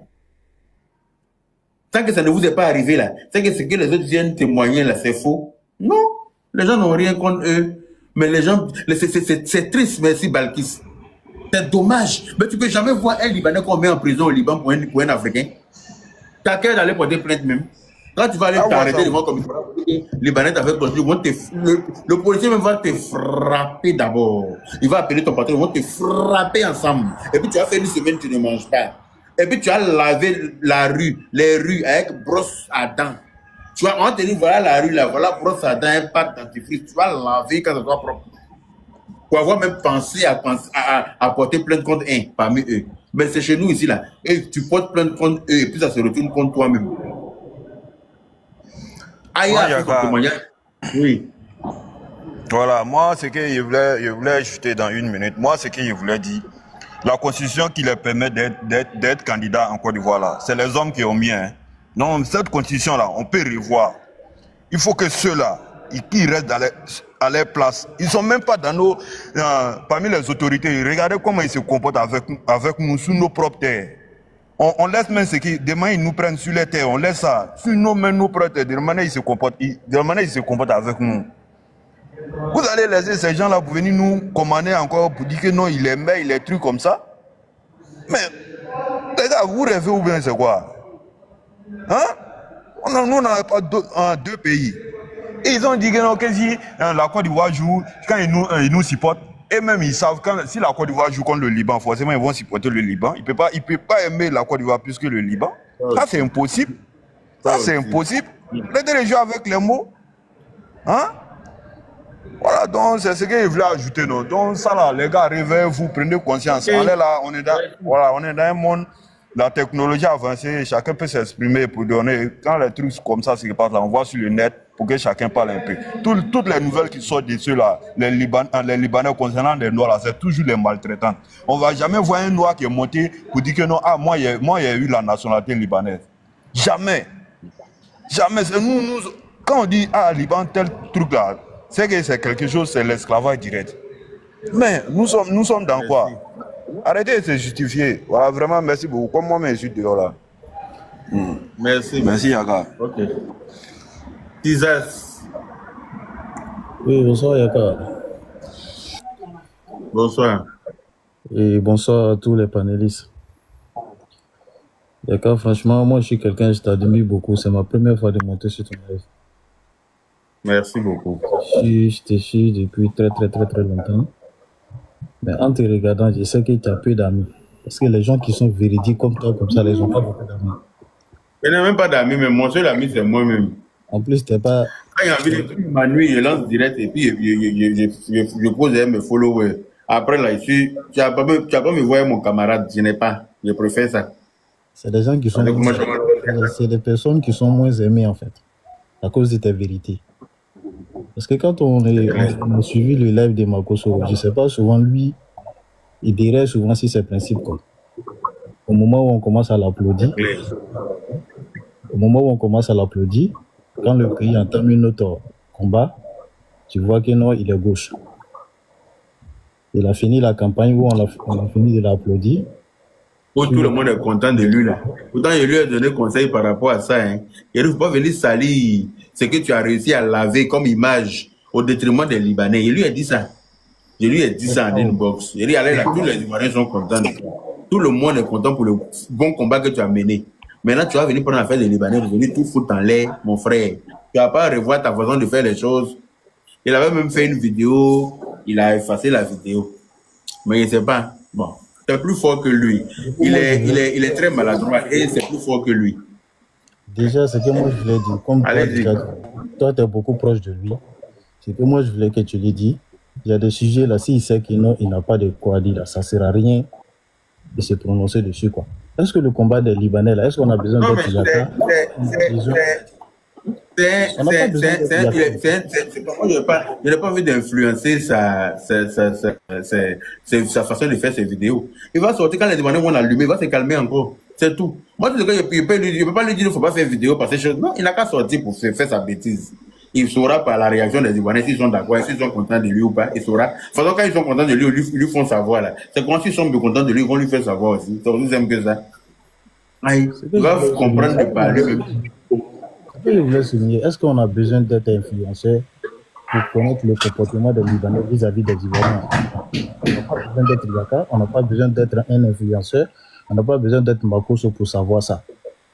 Tant que ça ne vous est pas arrivé là, c'est que ce que les autres viennent témoigner là, c'est faux. Non, les gens n'ont rien contre eux. Mais les gens, c'est triste, merci Balkis. C'est dommage. Mais tu peux jamais voir un Libanais qu'on met en prison au Liban pour un Africain. T'as qu'à aller porter plainte même. Quand tu vas aller t'arrêter devant comme il Libanais t'a fait construire, le policier même va te frapper d'abord. Il va appeler ton patron, ils vont te frapper ensemble. Et puis tu as fait une semaine, tu ne manges pas. Et puis tu as lavé les rues avec brosse à dents. Tu vois, on va te dire, voilà la rue là, voilà brosse à dents, un pack dentifrice. Tu vas laver quand ça soit propre. Pour avoir même pensé à porter plainte contre un parmi eux. Mais c'est chez nous ici là. Et tu portes plainte contre eux et puis ça se retourne contre toi-même. Oui. Voilà, moi, ce que je voulais ajouter dans une minute, moi, ce que je voulais dire, la constitution qui leur permet d'être candidat en Côte d'Ivoire, là, c'est les hommes qui ont mis. Hein. Non, cette constitution-là, on peut revoir. Il faut que ceux-là, qui restent à leur place, ils ne sont même pas dans nos, parmi les autorités. Regardez comment ils se comportent avec nous, sur nos propres terres. On laisse même ce qui, demain ils nous prennent sur les terres, on laisse ça, sur nos mains, nos propres terres, de la manière ils se comportent avec nous. Vous allez laisser ces gens-là pour venir nous commander encore, pour dire que non, il est meilleur, il est truc comme ça. Mais, les gars, vous rêvez ou bien c'est quoi? Hein? Nous, on n'a pas deux pays. Et ils ont dit que non, que si la Côte d'Ivoire joue, quand ils nous supportent, et même ils savent que si la Côte d'Ivoire joue contre le Liban, forcément ils vont supporter le Liban. Ils ne peuvent pas aimer la Côte d'Ivoire plus que le Liban. Ça c'est impossible. Ça c'est impossible. Laissez les jouer avec les mots. Hein? Voilà, donc c'est ce que je voulais ajouter. Non? Donc ça là, les gars, réveillez-vous, prenez conscience. On est là, on est dans un monde, la technologie avancée, chacun peut s'exprimer pour donner. Quand les trucs comme ça se passent là, on voit sur le net pour que chacun parle un peu. Toutes les nouvelles qui sortent de ceux-là, les Libanais concernant les Noirs, là, c'est toujours les maltraitants. On ne va jamais voir un Noir qui est monté pour dire que non, ah, moi, j'ai eu la nationalité libanaise. Jamais. Jamais. Nous, quand on dit, ah, Liban, tel truc là, c'est que c'est quelque chose, c'est l'esclavage direct. Mais nous sommes dans quoi? Arrêtez de se justifier. Voilà, vraiment, merci beaucoup. Comme moi, je suis dehors là. Merci. Merci, Yaka. Ok. Tizas. Oui, bonsoir Yaka. Bonsoir. Et bonsoir à tous les panélistes. Yaka, franchement, moi je suis quelqu'un, je t'admire beaucoup. C'est ma première fois de monter sur ton live. Merci beaucoup. Je te suis depuis très longtemps. Mais en te regardant, je sais que tu as peu d'amis. Parce que les gens qui sont véridiques comme toi, comme ça, ils n'ont pas beaucoup d'amis. Je n'ai même pas d'amis, mais mon seul ami, c'est moi-même. En plus, tu n'es pas... Quand il y a envie de trucs, ma nuit, je lance direct et puis je pose mes followers. Après, là, tu n'as pas me voir mon camarade, je n'ai pas. Je préfère ça. C'est des gens qui sont... C'est des personnes qui sont moins aimées, en fait, à cause de tes vérités. Parce que quand on a suivi le live de Makoso, je ne sais pas, souvent lui, il dirait souvent sur ses principes. Quoi. Au moment où on commence à l'applaudir, quand le pays entame un autre combat, tu vois que non, il est gauche. Il a fini la campagne où on a fini de l'applaudir. Tout le monde est content de lui là. Pourtant, je lui ai donné conseil par rapport à ça. Hein. Il ne faut pas venir salir ce que tu as réussi à laver comme image au détriment des Libanais. Il lui a dit ça. Je lui ai dit ça en inbox. Il dit, allez là, tous les Libanais sont contents. Tout le monde est content pour le bon combat que tu as mené. Maintenant, tu vas venir prendre l'affaire des Libanais, venir tout foutre en l'air, mon frère. Tu vas pas revoir ta façon de faire les choses. Il avait même fait une vidéo, il a effacé la vidéo. Mais je ne sais pas. Bon. C'est plus fort que lui. Il est très maladroit et c'est plus fort que lui. Déjà, ce que moi je voulais dire, comme toi tu es beaucoup proche de lui, c'est que moi je voulais que tu lui dises, il y a des sujets là, s'il sait qu'il n'a pas de quoi dire, là, ça ne sert à rien de se prononcer dessus. Quoi. est-ce que le combat des Libanais, là, est-ce qu'on a besoin Non, d'être mais Yaka? On n'a pas besoin d'être Yaka. je n'ai pas envie d'influencer sa façon de faire ses vidéos. Il va sortir quand les Libanais vont l'allumer, il va se calmer encore. C'est tout. Moi, je ne peux pas lui dire qu'il ne faut pas faire vidéo par ces choses. Non, il n'a qu'à sortir pour faire sa bêtise. Il saura par la réaction des Libanais s'ils sont d'accord, s'ils sont contents de lui ou pas. Il saura. De toute façon, quand ils sont contents de lui, ils lui font savoir là. C'est quand s'ils sont contents de lui, ils vont lui faire savoir aussi. C'est aussi simple que ça. Il va comprendre de parler. Ce que je voulais souligner, est-ce qu'on a besoin d'être influenceur pour connaître le comportement des Libanais vis-à-vis des Ivoiriens? On n'a pas besoin d'être Yaka, on n'a pas besoin d'être un influenceur, on n'a pas besoin d'être Makoso pour savoir ça.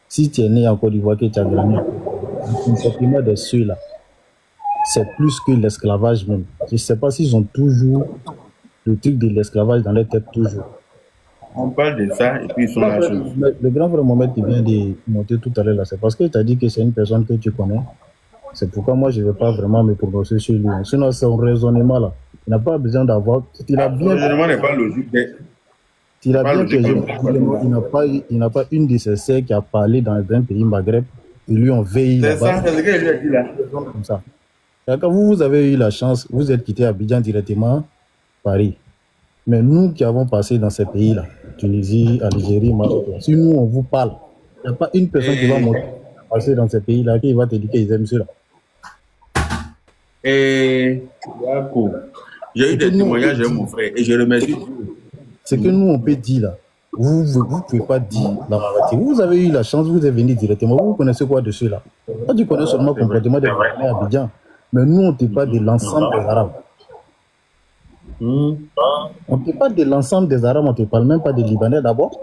Si tu es né en Côte d'Ivoire, que tu as grandi, le comportement de ceux-là, c'est plus que l'esclavage même. Je ne sais pas s'ils ont toujours le truc de l'esclavage dans leur tête, toujours. On parle de ça et puis ils sont là. Le grand frère Mohamed qui vient de monter tout à l'heure, c'est parce qu'il t'a dit que c'est une personne que tu connais. C'est pourquoi moi, je ne vais pas vraiment me prononcer sur lui. Sinon, son raisonnement là, il n'a pas besoin d'avoir. Il a bien. Le raisonnement n'est pas logique. Il a bien que il n'a pas une de ses sœurs qui a parlé dans un pays Maghreb. Ils lui ont veillé là-bas. C'est ça, c'est ce que je dit là. Comme ça. Quand vous avez eu la chance, vous êtes quitté Abidjan directement, Paris. Mais nous qui avons passé dans ces pays-là, Tunisie, Algérie, Maroc, si nous on vous parle, il n'y a pas une personne qui va passer dans ces pays-là qui va te dire qu'ils aiment cela. Et j'ai eu des témoignages de mon frère et je remercie. Ce que nous on peut dire là, vous ne pouvez pas dire la vérité. Vous avez eu la chance, vous êtes venu directement, vous connaissez quoi de cela? Toi tu connais seulement le comportement des Libanais à Abidjan, mais nous on ne te parle de l'ensemble des Arabes. On ne te parle de l'ensemble des Arabes, on ne te parle même pas des Libanais d'abord.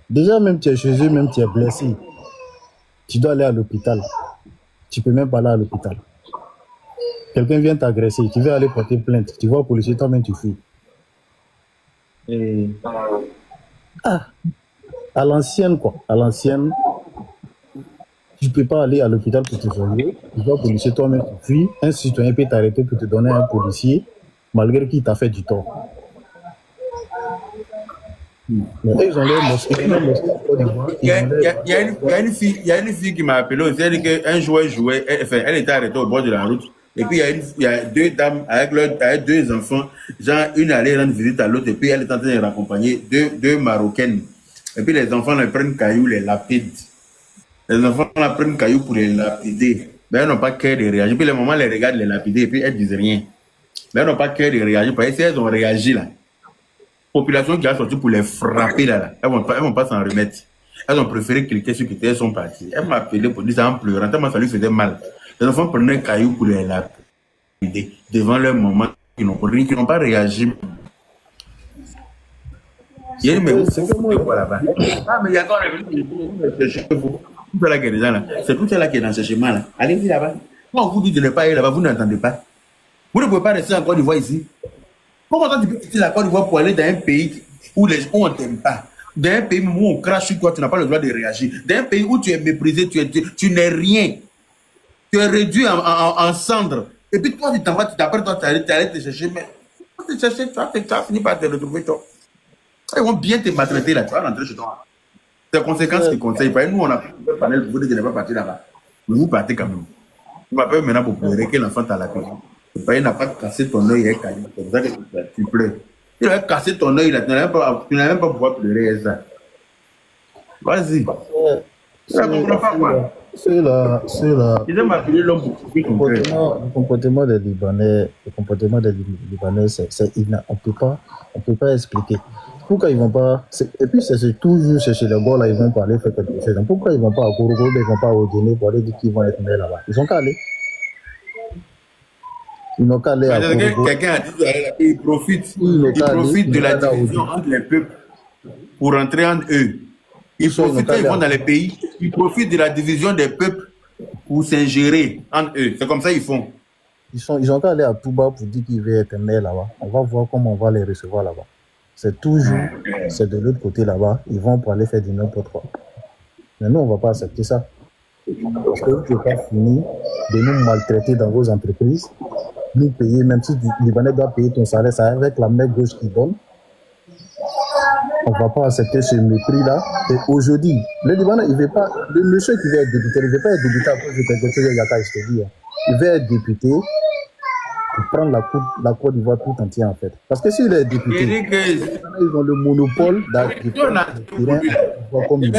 Déjà, même tu es chez eux, même tu es blessé. Tu dois aller à l'hôpital. Tu ne peux même pas aller à l'hôpital. Quelqu'un vient t'agresser, tu veux aller porter plainte. Tu vois un policier, toi-même tu fuis. À l'ancienne, quoi. À l'ancienne, tu ne peux pas aller à l'hôpital pour te soigner. Tu vois un policier, toi-même tu fuis. Un citoyen peut t'arrêter pour te donner un policier, malgré qu'il t'a fait du tort. Mais eux, ils ont leur mosquée. Il y a une fille qui m'a appelé aussi. Elle dit qu'un joueur jouait, elle était arrêtée au bord de la route. Et puis il y a deux dames avec deux enfants. Genre, une allait rendre visite à l'autre. Et puis elle est en train de raccompagner deux Marocaines. Et puis les enfants les prennent cailloux, les lapident. Les enfants la prennent cailloux pour les lapider. Mais elles n'ont pas cœur de réagir. Puis les mamans les regardent les lapider. Et puis elles disent rien. Mais elles n'ont pas cœur de réagir. Parce que si elles ont réagi là, population qui a sorti pour les frapper là, elles vont pas s'en remettre. Elles ont préféré cliquer sur quitter, elles sont parties. Elles m'ont appelé pour dire ça en pleurant, tellement ça lui faisait mal. Les enfants prenaient un caillou pour les lapider devant leur maman qui n'ont pas réagi. Il y a une mais c'est là-bas. Ah, mais il y a encore c'est tout cela qui est dans ce schéma là. Allez-y là-bas. Quand on vous dit de ne pas aller là-bas, vous n'entendez pas. Vous ne pouvez pas rester en Côte d'Ivoire ici. Comment tu peux quitter la Côte d'Ivoire pour aller dans un pays où on ne t'aime pas? Dans un pays où on crache sur toi, tu n'as pas le droit de réagir. Dans un pays où tu es méprisé, tu n'es rien. Tu es réduit en cendres. Et puis toi, tu t'en vas, tu t'apprends, toi, tu allais te chercher. Mais tu te chercher, tu as fini par te retrouver, toi. Ils vont bien te maltraiter là, tu vas rentrer chez toi. C'est les conséquences qui conseillent. Nous, on a fait un panel pour vous dire de ne pas partir là-bas. Mais vous partez quand même. Tu m'appelles maintenant pour pleurer que l'enfant t'a la paix. Le père n'a pas cassé ton œil, il est caillé. C'est pour ça que tu pleures. Il a cassé ton œil, tu n'as même pas pouvoir pleurer ça. Vas-y. C'est là. Ils aiment appeler l'homme pour couper ton cœur. Le comportement des Libanais, on peut pas expliquer. Pourquoi ils vont pas. Et puis, c'est toujours chez les gars là, ils vont parler, faire quelque chose. Pourquoi ils vont pas à Kouroukou, ils vont pas au Guinée pour aller dire qu'ils vont être nés là-bas? Ils sont calés. Ils n'ont qu'à aller à Kouroukou. Quelqu'un a dit qu'ils profitent de la division entre les peuples pour rentrer en eux. Ils profitent, ils vont dans les pays, ils profitent de la division des peuples pour s'ingérer entre eux. C'est comme ça qu'ils font. Ils ont qu'à aller à Touba pour dire qu'ils veulent être nés là-bas. On va voir comment on va les recevoir là-bas. C'est toujours, c'est de l'autre côté là-bas, ils vont pour aller faire du n'importe quoi. Mais nous, on ne va pas accepter ça. Parce que vous ne pouvez pas finir de nous maltraiter dans vos entreprises, nous payer, même si le Libanais doit payer ton salaire, ça avec la main gauche qui donne. On ne va pas accepter ce mépris-là. Et aujourd'hui, le Libanais, il veut pas, le monsieur qui veut être député, il ne veut pas être député à cause de quelque chose, je te dis. Il veut être député pour prendre la Côte d'Ivoire tout entière, en fait. Parce que s'il est député, ils ont le monopole comme il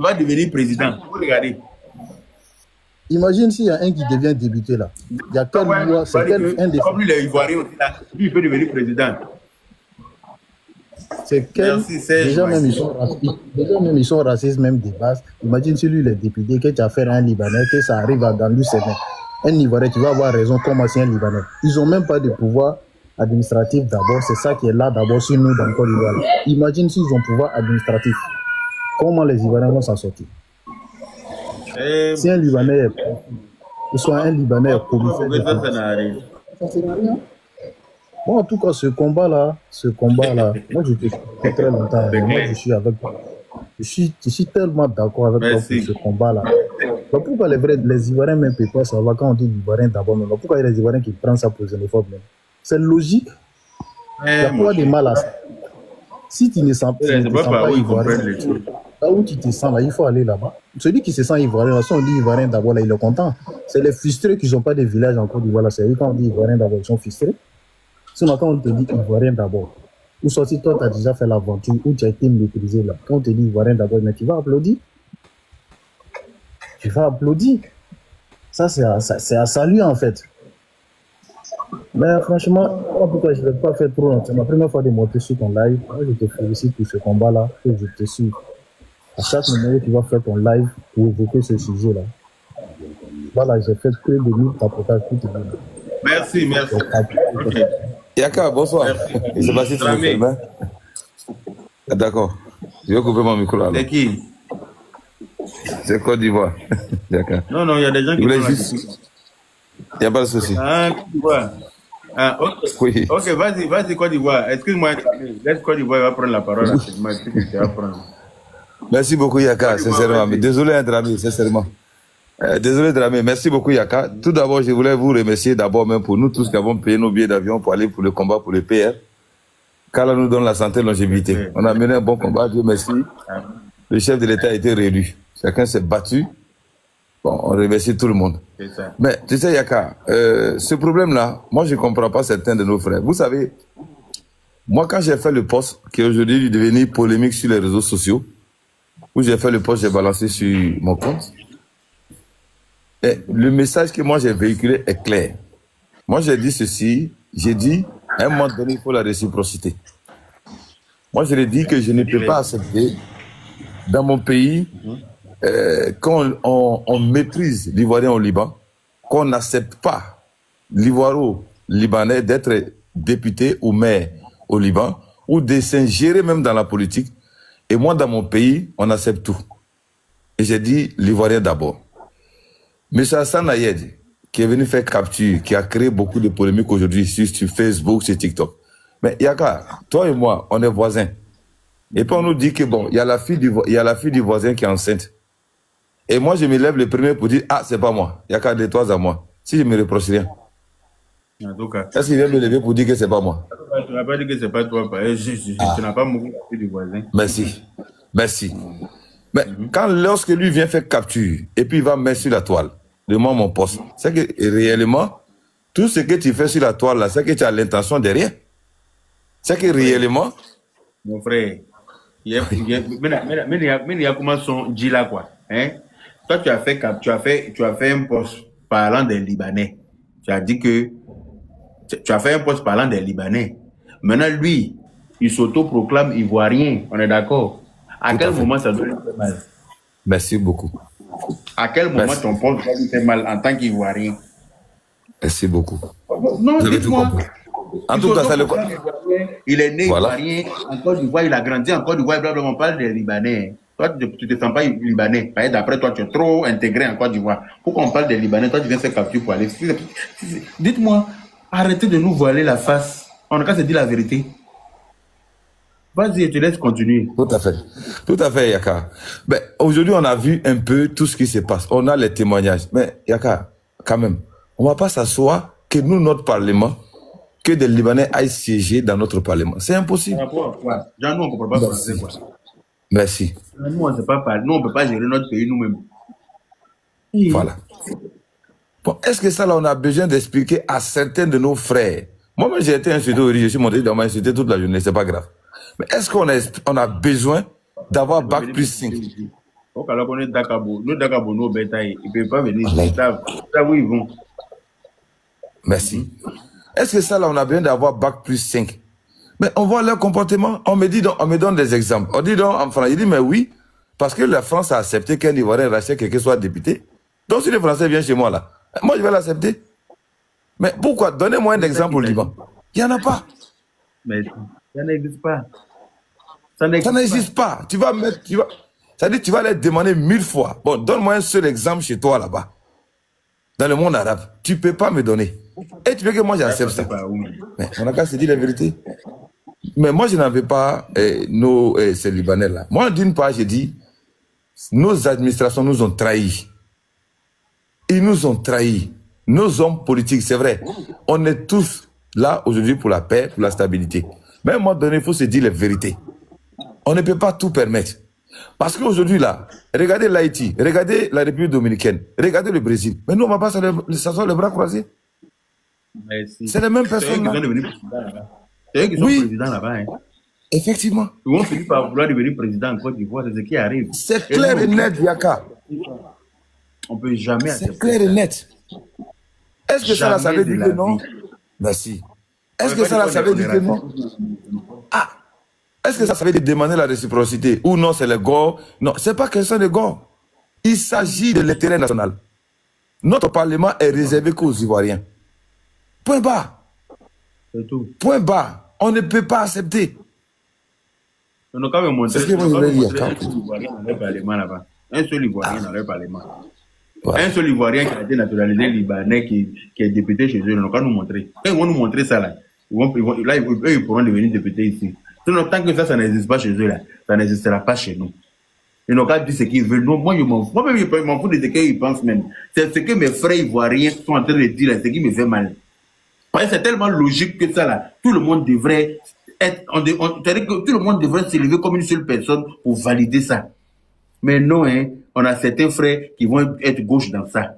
va devenir président. Regardez. Imagine s'il y a un qui devient député là. Il y a quel mois, c'est quel un des. Comme lui, les Ivoiriens aussi là, lui, il peut devenir président. C'est quel. Déjà même, ils sont racistes, même des bases. Imagine si lui, il est député, que tu as affaire à un Libanais, que ça arrive dans lui, c'est un Ivoirien, tu vas avoir raison, comme c'est un Libanais. Ils n'ont même pas de pouvoir administratif d'abord. C'est ça qui est là d'abord sur nous dans le Côte d'Ivoire. Imagine s'ils ont pouvoir administratif. Comment les Ivoiriens vont s'en sortir? Si un Libanais est soit un Libanais est commissaire, ça sert à rien. Bon, en tout cas, ce combat-là, moi je te suis très longtemps. Moi, je suis avec toi. Je suis tellement d'accord avec toi pour ce combat-là. Donc, pourquoi les Ivoiriens même ne peuvent pas savoir quand on dit Ivoiriens d'abord, mais pourquoi il y a les Ivoiriens qui prennent ça pour xénophobe même? C'est logique. Il n'y a pas de mal à ça. Si tu ne sens pas Ivoirien, là où tu te sens, là, il faut aller là-bas. Celui qui se sent Ivoirien, là, si on dit Ivoirien d'abord, là, il est content. C'est les frustrés qui n'ont pas de village en Côte d'Ivoire, là. C'est eux, quand on dit Ivoirien d'abord, ils sont frustrés. Sinon, quand on te dit Ivoirien d'abord, ou soit si toi, tu as déjà fait l'aventure, ou tu as été méprisé, là, quand on te dit Ivoirien d'abord, mais tu vas applaudir. Tu vas applaudir. Ça, c'est à saluer, en fait. Mais franchement, pourquoi je ne vais pas faire trop longtemps. C'est ma première fois de monter sur ton live. Moi, je te félicite pour ce combat-là, que je te suis. À chaque moment où tu vas faire ton live pour évoquer ce sujet-là. Voilà, j'ai fait que de mille tapotages pour te dire. Merci. Okay. Yaka, bonsoir. Je sais pas si tu me fais bien. D'accord. Je vais couper mon micro là. C'est qui? C'est Côte d'Ivoire. Yaka. Non, il y a des gens qui voulaient juste. Il n'y a pas de souci. Côte d'Ivoire. Okay. Oui. Ok, vas-y, Côte d'Ivoire. Excuse-moi, laisse Côte d'Ivoire va prendre la parole. Merci beaucoup, Yaka, sincèrement. Mais désolé, Dramé, sincèrement. Désolé, Dramé. Merci beaucoup, Yaka. Tout d'abord, je voulais vous remercier d'abord même pour nous tous qui avons payé nos billets d'avion pour aller pour le combat pour le PR. Car là, nous donne la santé et longévité. On a mené un bon combat, Dieu merci. Le chef de l'État a été réélu. Chacun s'est battu. Bon, on remercie tout le monde. Ça. Mais tu sais, Yaka, ce problème-là, moi, je ne comprends pas certains de nos frères. Vous savez, moi, quand j'ai fait le post, qui aujourd'hui est devenu polémique sur les réseaux sociaux, où j'ai fait le post, j'ai balancé sur mon compte, et le message que moi j'ai véhiculé est clair. Moi, j'ai dit ceci, j'ai dit, à un moment donné, il faut la réciprocité. Moi, je l'ai dit que je ne peux pas accepter, dans mon pays, quand on méprise l'Ivoirien au Liban, qu'on n'accepte pas l'Ivoiro-Libanais d'être député ou maire au Liban, ou de s'ingérer même dans la politique. Et moi, dans mon pays, on accepte tout. Et j'ai dit l'Ivoirien d'abord. M. Hassan Ayed, qui est venu faire capture, qui a créé beaucoup de polémiques aujourd'hui sur Facebook, sur TikTok. Mais Yaka, toi et moi, on est voisins. Et puis on nous dit que bon, il y a la fille du voisin qui est enceinte. Et moi, je me lève le premier pour dire, ah, c'est pas moi. Il y a qu'à de toi à moi. Si je me reproche rien. Est-ce qu'il vient me lever pour dire que c'est pas moi? Tu n'as pas dit que c'est pas toi. Tu n'as pas mouru la fille du voisin. Merci. Mais lorsque lui vient faire capture, et puis il va mettre sur la toile, de moi mon poste, c'est que réellement, tout ce que tu fais sur la toile là, c'est que tu as l'intention derrière. C'est que réellement. Mon frère, il y a comment son dit là quoi. Hein? Toi, tu as fait un poste parlant des Libanais. Tu as dit que tu as fait un poste parlant des Libanais. Maintenant, lui, il s'auto-proclame ivoirien. On est d'accord? À quel moment ça doit lui faire mal? Merci beaucoup. À quel moment ton poste doit lui faire mal en tant qu'Ivoirien? Merci beaucoup. Non, dis-moi. En tout cas, ça le. Il est né ivoirien, en Côte d'Ivoire, il a grandi en Côte d'Ivoire, blablabla, on parle des Libanais. Toi, tu ne te sens pas Libanais. D'après toi, tu es trop intégré en Côte d'Ivoire. Pourquoi on parle des Libanais? Toi, tu viens faire capture pour aller. Dites-moi, arrêtez de nous voiler la face. On n'a qu'à se dire la vérité. Vas-y, je te laisse continuer. Tout à fait, Yaka. Ben, aujourd'hui, on a vu un peu tout ce qui se passe. On a les témoignages. Mais, Yaka, quand même, on ne va pas s'asseoir que nous, notre Parlement, que des Libanais aillent siéger dans notre Parlement. C'est impossible. Par rapport à quoi? Genre, nous, on ne comprend pas français, quoi. Merci. Nous, on ne sait pas parler. Nous, on ne peut pas gérer notre pays nous-mêmes. Voilà. Bon, est-ce que ça, là, on a besoin d'expliquer à certains de nos frères? Moi-même, j'ai été insulté au riz, je suis monté dans ma insulté toute la journée, c'est pas grave. Mais est-ce qu'on a besoin d'avoir bac plus 5? Alors qu'on est Dakabo, nous Dakabo, nos bétails, ils ne peuvent pas venir. Ils savent où ils vont. Merci. Est-ce que ça, là, on a besoin d'avoir bac plus 5? Mais on voit leur comportement, on me donne des exemples. On dit donc en France, il dit, mais oui, parce que la France a accepté qu'un Ivoirien rachète quelqu'un soit député. Donc si le Français vient chez moi, là, moi, je vais l'accepter. Mais pourquoi? Donnez-moi un exemple au Liban. Il n'y en a pas. Mais ça n'existe pas. Ça n'existe pas. Tu vas mettre, ça dit, tu vas les demander 1000 fois. Bon, donne-moi un seul exemple chez toi là-bas. Dans le monde arabe. Tu ne peux pas me donner. Et tu veux que moi j'accepte ça. Mais on a qu'à se dire la vérité. Mais moi, je n'en veux pas ces Libanais là. Moi, d'une part, j'ai dit, nos administrations nous ont trahis. Ils nous ont trahis. Nos hommes politiques, c'est vrai. On est tous là aujourd'hui pour la paix, pour la stabilité. Mais à un moment donné, il faut se dire la vérité. On ne peut pas tout permettre. Parce qu'aujourd'hui, là, regardez l'Haïti, regardez la République dominicaine, regardez le Brésil. Mais nous, on ne va pas s'asseoir les bras croisés. C'est les mêmes personnes là. C'est eux qui sont présidents là-bas. Hein. Effectivement. Ils vont finir par vouloir devenir président en Côte d'Ivoire, c'est ce qui arrive. C'est clair et net, Yaka. On ne peut jamais accepter. C'est clair et net. Est-ce que ça, là, ça veut dire que non? Merci. Est-ce que ça, là, ça veut dire que non? Ah! Est-ce que ça veut dire demander la réciprocité? Ou non, c'est le gore? Non, ce n'est pas question de gore. Il s'agit de l'intérêt national. Notre Parlement est réservé qu'aux Ivoiriens. Point bas. C'est tout. Point bas. On ne peut pas accepter. On a quand même montré un seul Ivoirien dans le Parlement là-bas. Un seul Ivoirien dans le Parlement. Ouais. Un seul Ivoirien qui a été naturalisé libanais, qui est député chez eux. Ils n'ont qu'à nous montrer. Quand ils vont nous montrer ça là, ils pourront devenir députés ici. Sinon, tant que ça n'existe pas chez eux là, ça n'existera pas chez nous. Ils n'ont qu'à dire ce qu'ils veulent. Non, moi, je m'en fous. Moi-même, je m'en fous de ce qu'ils pensent même. C'est ce que mes frères ivoiriens sont en train de dire là, ce qui me fait mal. C'est tellement logique que ça là, tout le monde devrait être, c'est-à-dire que tout le monde devrait s'élever comme une seule personne pour valider ça. Mais non, hein, on a certains frères qui vont être gauche dans ça.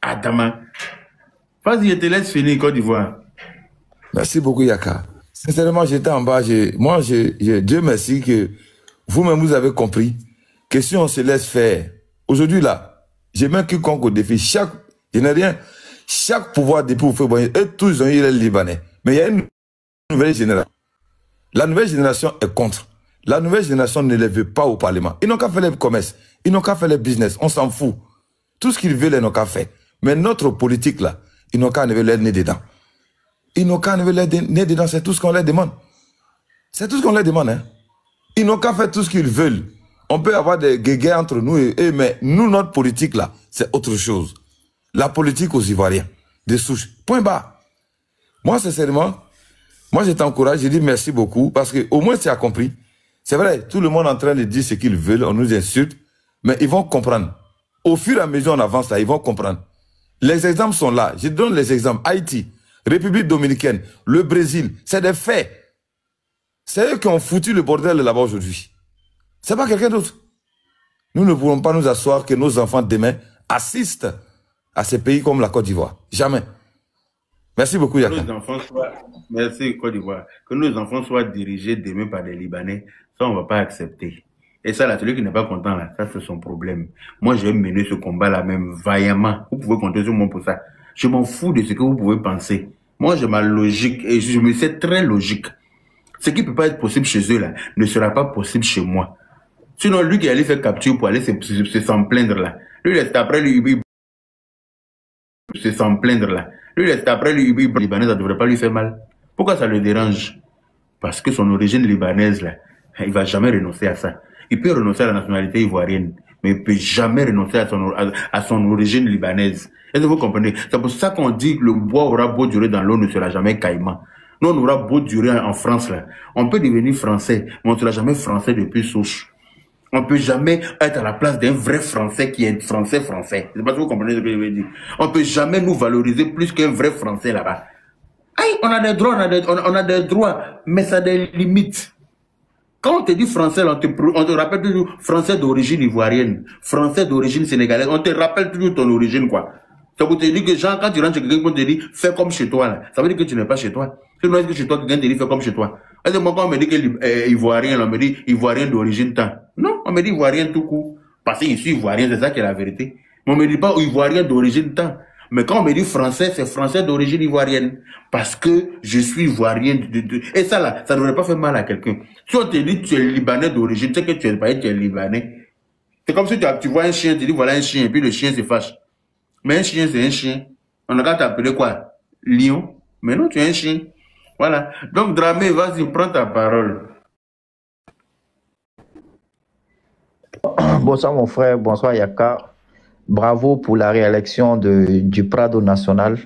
Adama. Vas-y, je te laisse finir, Côte d'Ivoire. Merci beaucoup, Yaka. Sincèrement, j'étais en bas. Dieu merci que vous-même, vous avez compris que si on se laisse faire, aujourd'hui là, j'ai même quiconque au défi, je n'ai rien, chaque pouvoir depuis vous fait bonheur, et tous ils ont eu les Libanais. Mais il y a une nouvelle génération. La nouvelle génération est contre. La nouvelle génération ne les veut pas au Parlement. Ils n'ont qu'à faire les commerces. Ils n'ont qu'à faire les business. On s'en fout. Tout ce qu'ils veulent, ils n'ont qu'à faire. Mais notre politique, là, ils n'ont qu'à enlever leur nez dedans. Ils n'ont qu'à enlever leur nez dedans. C'est tout ce qu'on leur demande. C'est tout ce qu'on leur demande. Hein. Ils n'ont qu'à faire tout ce qu'ils veulent. On peut avoir des guéguerres entre nous et eux, mais nous, notre politique, là, c'est autre chose. La politique aux Ivoiriens. Des souches. Point bas. Moi, sincèrement, moi, je t'encourage. Je dis merci beaucoup parce qu'au moins, tu as compris. C'est vrai, tout le monde est en train de dire ce qu'ils veulent, on nous insulte, mais ils vont comprendre. Au fur et à mesure on avance là, ils vont comprendre. Les exemples sont là. Je donne les exemples. Haïti, République dominicaine, le Brésil, c'est des faits. C'est eux qui ont foutu le bordel là-bas aujourd'hui. C'est pas quelqu'un d'autre. Nous ne pourrons pas nous asseoir que nos enfants demain assistent à ces pays comme la Côte d'Ivoire. Jamais. Merci beaucoup, Yaka. Merci, Côte d'Ivoire. Que nos enfants soient dirigés demain par des Libanais, ça, on ne va pas accepter. Et ça, là, celui qui n'est pas content, là, ça, c'est son problème. Moi, je vais mener ce combat-là même vaillamment. Vous pouvez compter sur moi pour ça. Je m'en fous de ce que vous pouvez penser. Moi, j'ai ma logique et je me sais très logique. Ce qui ne peut pas être possible chez eux, là, ne sera pas possible chez moi. Sinon, lui qui allait faire capture pour aller se s'en plaindre, là. Lui, après, lui, se s'en plaindre, là. Lui, après, lui, Libanais, ça ne devrait pas lui faire mal. Pourquoi ça le dérange? Parce que son origine libanaise, là, il ne va jamais renoncer à ça. Il peut renoncer à la nationalité ivoirienne, mais il ne peut jamais renoncer à son origine libanaise. Est-ce que vous comprenez? C'est pour ça qu'on dit que le bois aura beau durer dans l'eau, ne sera jamais caïman. Nous, on aura beau durer en France, là. On peut devenir français, mais on ne sera jamais français depuis souche. On ne peut jamais être à la place d'un vrai Français qui est français. Je ne sais pas si vous comprenez ce que je veux dire. On ne peut jamais nous valoriser plus qu'un vrai Français là-bas. On a des droits, on a des droits, mais ça a des limites. Quand on te dit français, on te rappelle toujours français d'origine ivoirienne, français d'origine sénégalaise, on te rappelle toujours ton origine, quoi. Ça veut dire que, genre, quand tu rentres chez quelqu'un, on te dit, fais comme chez toi, là. Ça veut dire que tu n'es pas chez toi. Sinon, est-ce que chez toi, quelqu'un te dit, fais comme chez toi. Est-ce que moi, quand on me dit que ivoirien, on me dit ivoirien d'origine tant. Non, on me dit ivoirien tout court. Parce que je suis ivoirien, c'est ça qui est la vérité. Mais on me dit pas ivoirien d'origine tant. Mais quand on me dit français, c'est français d'origine ivoirienne. Parce que je suis ivoirien. Et ça là, ça ne devrait pas faire mal à quelqu'un. Si on te dit tu es libanais d'origine, c'est que tu es pas, tu es libanais. C'est comme si tu vois un chien, tu dis voilà un chien, et puis le chien se fâche. Mais un chien, c'est un chien. On a qu'à t'appeler quoi? Lion. Mais non, tu es un chien. Voilà. Donc Dramé, vas-y, prends ta parole. Bonsoir mon frère, bonsoir Yaka. Bravo pour la réélection du Prado National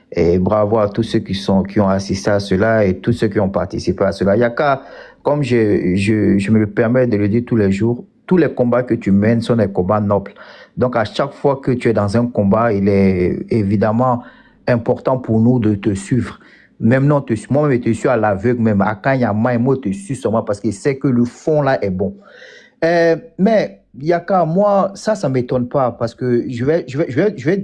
et bravo à tous ceux qui ont assisté à cela et tous ceux qui ont participé à cela. Yaka, comme je me permets de le dire tous les jours, tous les combats que tu mènes sont des combats nobles. Donc à chaque fois que tu es dans un combat, il est évidemment important pour nous de te suivre. Même non, moi je te suis à l'aveugle, même à Kanyama et moi je te suis seulement parce que c'est que le fond là est bon. Mais Yaka, moi, ça m'étonne pas parce que je vais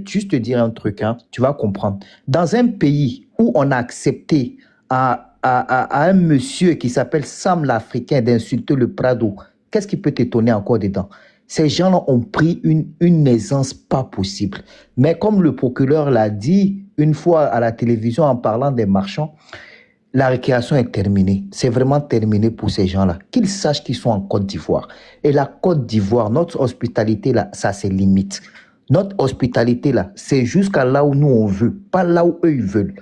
juste te dire un truc, hein, tu vas comprendre. Dans un pays où on a accepté à un monsieur qui s'appelle Sam l'Africain d'insulter le Prado, qu'est-ce qui peut t'étonner encore dedans? Ces gens-là ont pris une aisance pas possible. Mais comme le procureur l'a dit une fois à la télévision en parlant des marchands, la récréation est terminée. C'est vraiment terminé pour ces gens-là. Qu'ils sachent qu'ils sont en Côte d'Ivoire. Et la Côte d'Ivoire, notre hospitalité là, ça c'est limite. Notre hospitalité là, c'est jusqu'à là où nous on veut, pas là où eux ils veulent.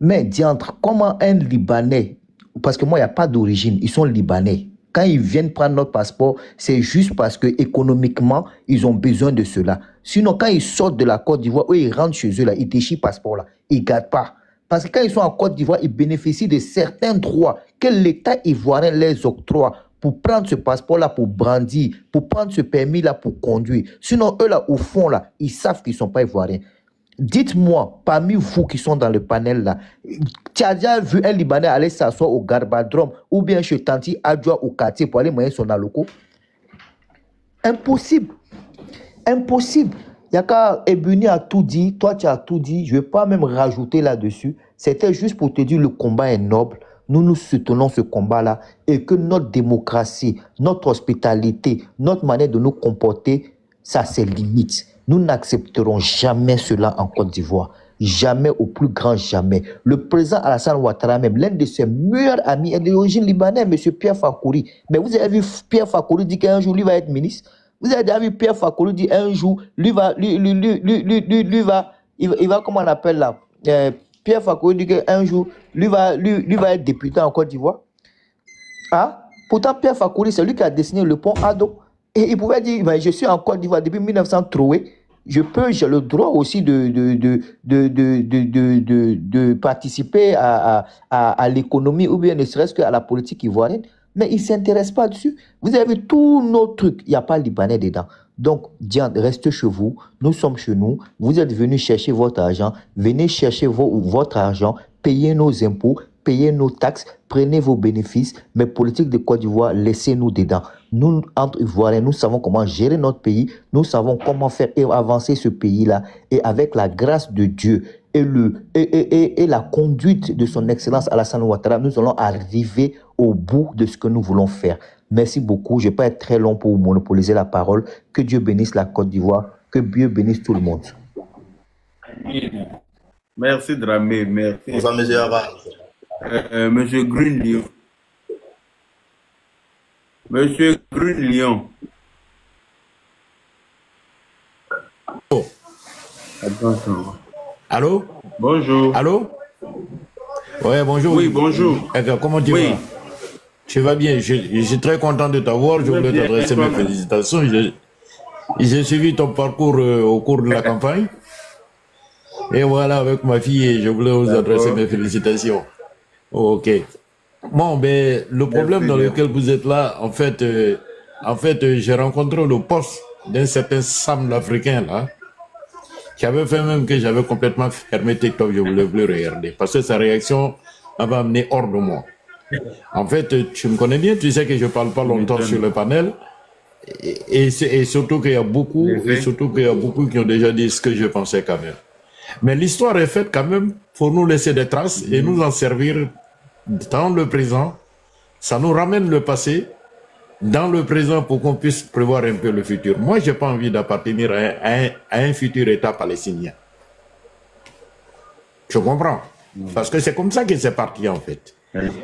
Mais diantre, comment un Libanais, parce que moi il n'y a pas d'origine, ils sont Libanais. Quand ils viennent prendre notre passeport, c'est juste parce que économiquement ils ont besoin de cela. Sinon quand ils sortent de la Côte d'Ivoire, eux ils rentrent chez eux là, ils déchirent le passeport là, ils gardent pas. Parce que quand ils sont en Côte d'Ivoire, ils bénéficient de certains droits que l'État ivoirien les octroie pour prendre ce passeport-là, pour brandir, pour prendre ce permis-là, pour conduire. Sinon, eux, là, au fond, là, ils savent qu'ils ne sont pas ivoiriens. Dites-moi, parmi vous qui sont dans le panel, là, tu as déjà vu un Libanais aller s'asseoir au Garbadrome ou bien chez Tanti Adjoa au quartier pour aller moyen son alloco? Impossible. Impossible. Yaka Ebuni a tout dit, toi tu as tout dit, je ne vais pas même rajouter là-dessus. C'était juste pour te dire le combat est noble, nous soutenons ce combat-là et que notre démocratie, notre hospitalité, notre manière de nous comporter, ça c'est limite. Nous n'accepterons jamais cela en Côte d'Ivoire. Jamais, au plus grand jamais. Le président Alassane Ouattara, même l'un de ses meilleurs amis, est d'origine libanaise, M. Pierre Fakouri. Mais vous avez vu Pierre Fakouri dire qu'un jour lui va être ministre? Vous avez déjà vu Pierre Fakouri dire un jour, il va, comment on appelle là? Pierre Fakouri dit qu'un jour, lui va être député en Côte d'Ivoire. Ah? Pourtant, Pierre Fakouri, c'est lui qui a dessiné le pont Ado. Et il pouvait dire, ben, je suis en Côte d'Ivoire depuis 1903. J'ai le droit aussi de participer à l'économie ou bien ne serait-ce qu'à la politique ivoirienne. Mais ils ne s'intéressent pas dessus. Vous avez vu tous nos trucs. Il n'y a pas Libanais dedans. Donc, Diane, restez chez vous. Nous sommes chez nous. Vous êtes venus chercher votre argent. Venez chercher votre argent. Payez nos impôts. Payez nos taxes. Prenez vos bénéfices. Mais politique de Côte d'Ivoire, laissez-nous dedans. Nous, entre Ivoiriens, nous savons comment gérer notre pays. Nous savons comment faire avancer ce pays-là. Et avec la grâce de Dieu et la conduite de son Excellence Alassane Ouattara, nous allons arriver au bout de ce que nous voulons faire. Merci beaucoup. Je ne vais pas être très long pour monopoliser la parole. Que Dieu bénisse la Côte d'Ivoire. Que Dieu bénisse tout le monde. Merci Dramé. Merci. Bonsoir, monsieur Abba. Monsieur Green Lion. Monsieur Green Lion. Oh. Attention. Allô? Bonjour. Allô? Ouais, bonjour. Oui, bonjour. Comment tu vas? Tu vas bien? Je suis très content de t'avoir. Je voulais t'adresser mes félicitations. J'ai suivi ton parcours au cours de la campagne. Et voilà, avec ma fille, je voulais vous adresser mes félicitations. Ok. Bon, ben, le problème dans lequel vous êtes là, en fait, en fait, j'ai rencontré le poste d'un certain Sam l'Africain, là, qui avait fait même que j'avais complètement fermé TikTok, je ne voulais plus regarder, parce que sa réaction m'avait amené hors de moi. En fait, tu me connais bien, tu sais que je ne parle pas longtemps sur le panel, et surtout qu'il y a beaucoup, qui ont déjà dit ce que je pensais quand même. Mais l'histoire est faite quand même pour nous laisser des traces et nous en servir dans le présent. Ça nous ramène le passé dans le présent pour qu'on puisse prévoir un peu le futur. Moi, je n'ai pas envie d'appartenir à un futur État palestinien. Je comprends. Parce que c'est comme ça que c'est parti en fait.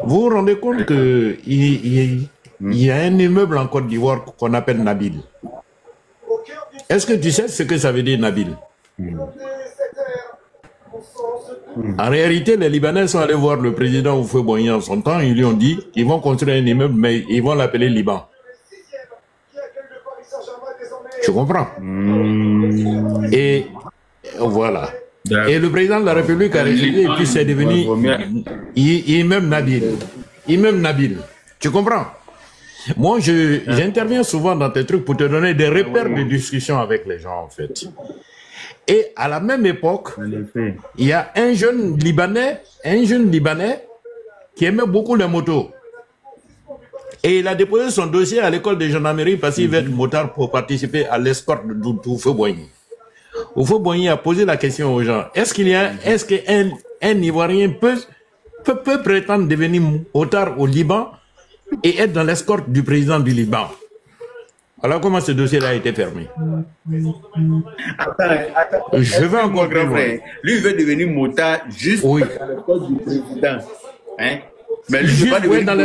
Vous vous rendez compte qu'il y a un immeuble en Côte d'Ivoire qu'on appelle Nabil. Est-ce que tu sais ce que ça veut dire Nabil? En réalité, les Libanais sont allés voir le président Houphouët-Boigny en son temps. Ils lui ont dit qu'ils vont construire un immeuble, mais ils vont l'appeler Liban. Tu comprends? Et voilà. Et le président de la République a refusé et puis c'est devenu Imam Nabil. Imam Nabil. Tu comprends? Moi, j'interviens souvent dans tes trucs pour te donner des repères de discussion avec les gens, en fait. Et à la même époque, il y a un jeune Libanais qui aimait beaucoup les motos. Et il a déposé son dossier à l'école de gendarmerie parce qu'il veut être motard pour participer à l'escorte de Houphouët-Boigny. Houphouët-Boigny a posé la question aux gens. Est-ce qu'un Ivoirien peut prétendre devenir motard au Liban et être dans l'escorte du président du Liban? Alors comment ce dossier-là a été fermé? Attends. Je vais encore plus loin. Lui, il veut devenir motard juste dans l'escorte du président. Hein? Mais lui, il ne veut pas devenir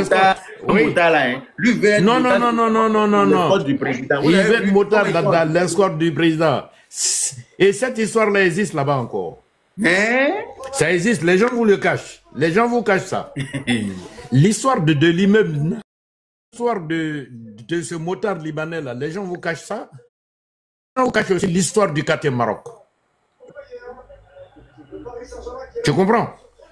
motard là. Hein? Lui, veut être non. du président. Il veut être motard dans l'escorte du président. Et cette histoire-là existe là-bas encore. Hein? Ça existe, les gens vous le cachent. Les gens vous cachent ça. L'histoire de l'immeuble, l'histoire de ce motard libanais-là, les gens vous cachent ça. Les gens vous cachent aussi l'histoire du quartier Maroc. Tu comprends?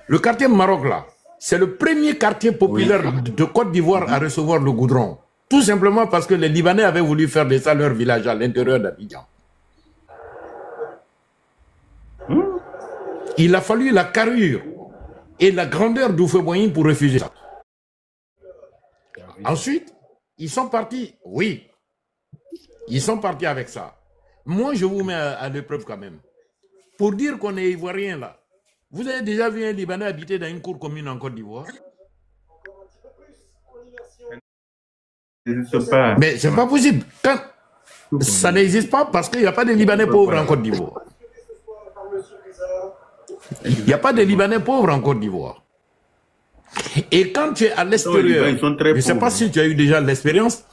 Le quartier Maroc, là, c'est le premier quartier populaire de Côte d'Ivoire à recevoir le goudron. Tout simplement parce que les Libanais avaient voulu faire de ça leur village à l'intérieur d'Abidjan. Il a fallu la carrure et la grandeur d'Houphouët-Boigny pour refuser ça. Ensuite, ils sont partis, ils sont partis avec ça. Moi, je vous mets à l'épreuve quand même. Pour dire qu'on est Ivoirien là, vous avez déjà vu un Libanais habiter dans une cour commune en Côte d'Ivoire? Mais c'est pas possible. Ça n'existe pas parce qu'il n'y a pas de Libanais pauvres en Côte d'Ivoire. Il n'y a pas de Libanais pauvres en Côte d'Ivoire. Et quand tu es à l'extérieur, je ne sais pas si tu as eu déjà l'expérience,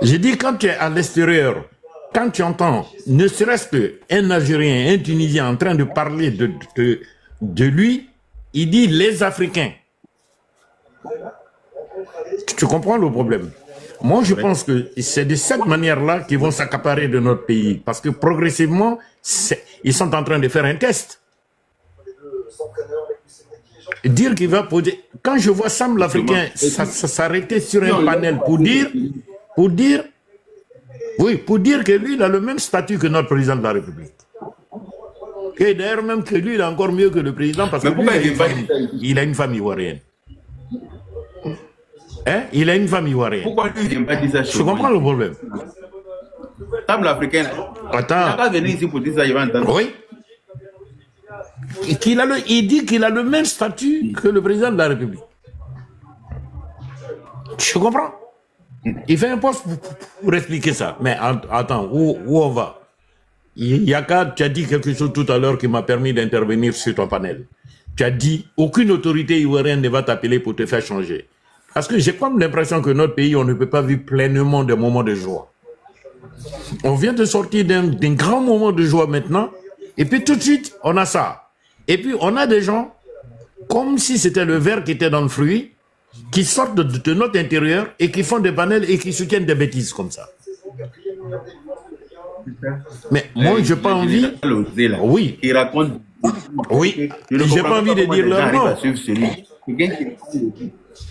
je dis quand tu es à l'extérieur, quand tu entends, ne serait-ce qu'un Algérien, un Tunisien en train de parler de lui, il dit les Africains. Tu comprends le problème? Moi, je pense que c'est de cette manière-là qu'ils vont s'accaparer de notre pays. Parce que progressivement, ils sont en train de faire un test. Dire qu'il va poser... Quand je vois Sam l'Africain s'arrêter sur un panel pour dire que lui, il a le même statut que notre président de la République. Et d'ailleurs, même que lui, il est encore mieux que le président parce que lui, il a une famille ivoirienne. Hein? Il a une famille ivoirienne. Pourquoi lui, il ne vient pas dire ça? Je comprends le problème. Sam l'Africain, attends. Il n'a pas venu ici pour dire ça, il va entendre. Oui. Il dit qu'il a le même statut que le président de la République. Tu comprends? Il fait un poste pour expliquer ça. Mais attends, où on va? Yaka, tu as dit quelque chose tout à l'heure qui m'a permis d'intervenir sur ton panel. Tu as dit, aucune autorité ivoirienne ne va t'appeler pour te faire changer. Parce que j'ai comme l'impression que notre pays, on ne peut pas vivre pleinement des moments de joie. On vient de sortir d'un grand moment de joie maintenant, et puis tout de suite, on a ça. Et puis, on a des gens, comme si c'était le verre qui était dans le fruit, qui sortent de notre intérieur et qui font des panels et qui soutiennent des bêtises comme ça. Mais moi, je n'ai pas envie... Oui. Il raconte... Oui. J'ai pas envie de dire leur nom.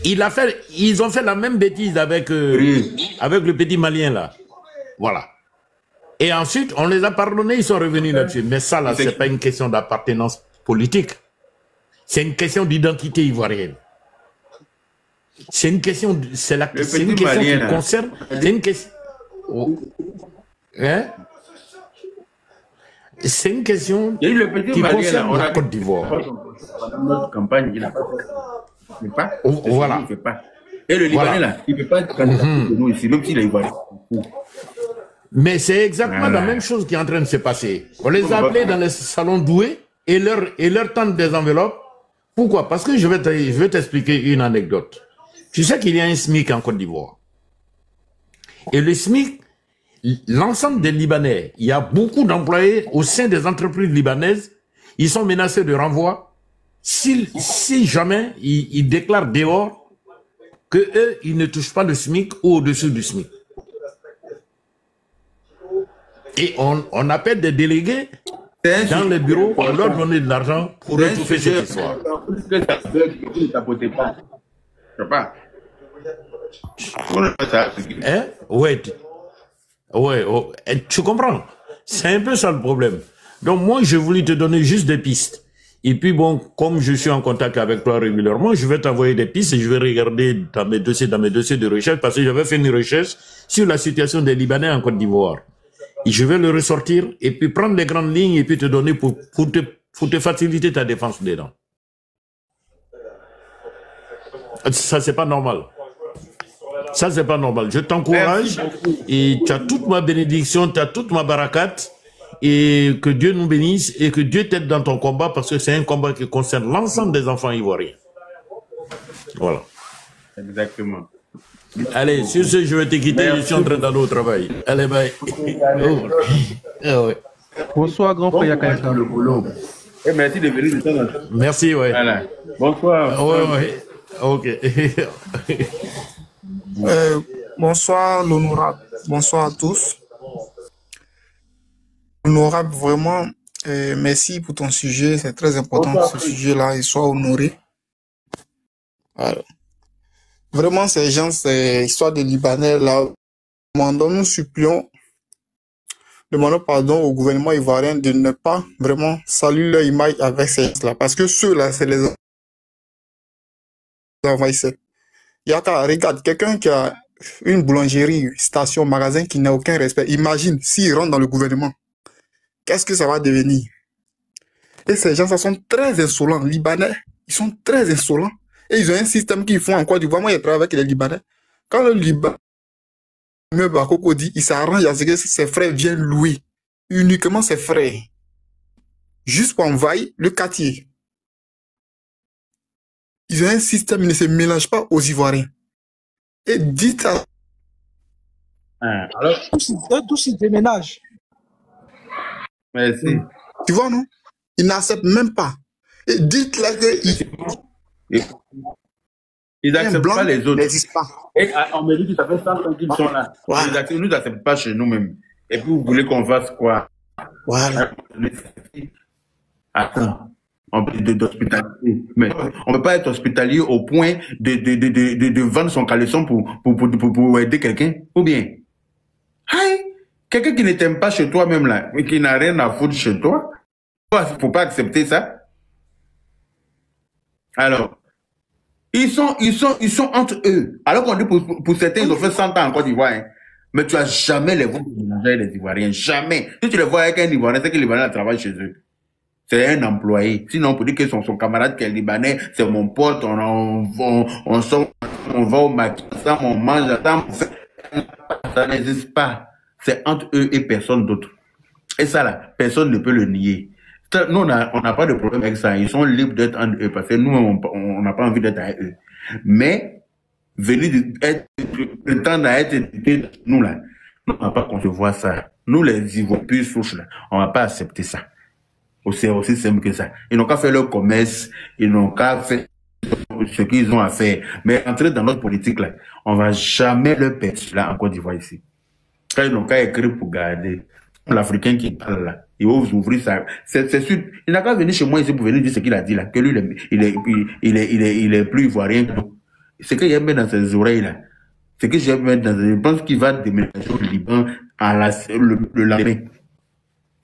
Ils ont fait la même bêtise avec le petit Malien là. Voilà. Et ensuite, on les a pardonnés, ils sont revenus là-dessus. Mais ça, là, c'est pas une question d'appartenance politique. C'est une question d'identité ivoirienne. C'est une question, c'est une question qui concerne, c'est une question, hein? C'est une question qui concerne la Côte d'Ivoire. Notre campagne, il n'a pas fait. Voilà. Il ne fait pas. Et le Libanais, là, il ne peut pas être candidat de nous ici, même s'il est ivoirien. Mais c'est exactement la même chose qui est en train de se passer. On les a appelés dans les salons doués et leur tente des enveloppes. Pourquoi? Parce que je vais t'expliquer une anecdote. Tu sais qu'il y a un SMIC en Côte d'Ivoire. Et le SMIC, l'ensemble des Libanais, il y a beaucoup d'employés au sein des entreprises libanaises, ils sont menacés de renvoi si jamais ils déclarent dehors que eux, ils ne touchent pas le SMIC ou au-dessus du SMIC. Et on appelle des délégués dans les bureaux pour leur donner de l'argent pour étouffer cette histoire. Hein? Ouais. Ouais, oh, tu comprends? C'est un peu ça le problème. Donc moi, je voulais te donner juste des pistes. Et puis bon, comme je suis en contact avec toi régulièrement, je vais t'envoyer des pistes et je vais regarder dans mes dossiers de recherche parce que j'avais fait une recherche sur la situation des Libanais en Côte d'Ivoire. Et je vais le ressortir et puis prendre les grandes lignes et puis te donner pour te faciliter ta défense dedans. Ça, c'est pas normal. Ça, c'est pas normal. Je t'encourage et tu as toute ma bénédiction, tu as toute ma barakate et que Dieu nous bénisse et que Dieu t'aide dans ton combat parce que c'est un combat qui concerne l'ensemble des enfants ivoiriens. Voilà. Exactement. Allez, sur ce, je vais te quitter. Je suis en train d'aller au travail. Allez, bye. Ouais. Bonsoir, grand frère Yaka. Merci de venir. Merci, ouais. Voilà. Bonsoir. Ouais. Ok. Bonsoir l'honorable, bonsoir à tous. Honorable, vraiment, merci pour ton sujet, c'est très important que ce sujet-là il soit honoré. Alors, vraiment, ces gens, c'est l'histoire des Libanais, là, nous supplions, demandons pardon au gouvernement ivoirien de ne pas vraiment saluer leur image avec ces gens-là, parce que ceux-là, c'est les envahisseurs. Yaka, regarde, quelqu'un qui a une boulangerie, station, magasin qui n'a aucun respect. Imagine s'il rentre dans le gouvernement. Qu'est-ce que ça va devenir? Et ces gens, ça sont très insolents. Libanais, ils sont très insolents. Et ils ont un système qu'ils font en Côte d'Ivoire. Moi, je travaille avec les Libanais. Quand le Liban, Bakoko dit, il s'arrange à ce que ses frères viennent louer. Uniquement ses frères. Juste pour envahir le quartier. Ils ont un système, ils ne se mélangent pas aux Ivoiriens. Et dites à... Alors, tous ils déménagent. Merci. Tu vois, non? Ils n'acceptent même pas. Et dites-là ils n'acceptent pas les autres. Pas. Et on me dit que ça fait 100 ans qu'ils sont là. Voilà. Ils nous acceptent pas chez nous-mêmes. Et puis vous voulez qu'on fasse quoi? Voilà. Attends. D'hospitalier. Mais on ne peut pas être hospitalier au point de vendre son caleçon pour aider quelqu'un. Ou bien, quelqu'un qui ne t'aime pas chez toi même là, mais qui n'a rien à foutre chez toi, il ne faut pas accepter ça. Alors, ils sont entre eux. Alors qu'on dit pour certains, ils ont fait 100 ans en Côte d'Ivoire. Hein. Mais tu n'as jamais les voix de mélanger les Ivoiriens. Jamais. Si tu les vois avec un Ivoirien, c'est que l'Ivoirien travaille chez eux. C'est un employé. Sinon, on peut dire que son camarade qui est libanais, c'est mon pote, on sort, on va au magasin, on mange, ça n'existe pas. C'est entre eux et personne d'autre. Et ça là, personne ne peut le nier. Nous, on n'a pas de problème avec ça. Ils sont libres d'être entre eux parce que nous, on n'a pas envie d'être avec eux. Mais, venir prétendre à être nous là, on ne va pas concevoir ça. Nous, les Ivoiriens plus souches là, on ne va pas accepter ça. C'est aussi simple que ça. Ils n'ont qu'à faire leur commerce, ils n'ont qu'à faire ce qu'ils ont à faire. Mais entrer dans notre politique là, on ne va jamais le perdre là en Côte d'Ivoire ici. Quand ils n'ont qu'à écrire pour garder l'Africain qui parle là, Il va vous ouvrir ça. C'est sûr. Il n'a qu'à venir chez moi ici pour venir dire ce qu'il a dit là. Que lui, il est plus ivoirien que nous. Ce qu'il aime mettre dans ses oreilles là. Ce que j'aime mettre dans ses... Je pense qu'il va déménager au Liban le lendemain.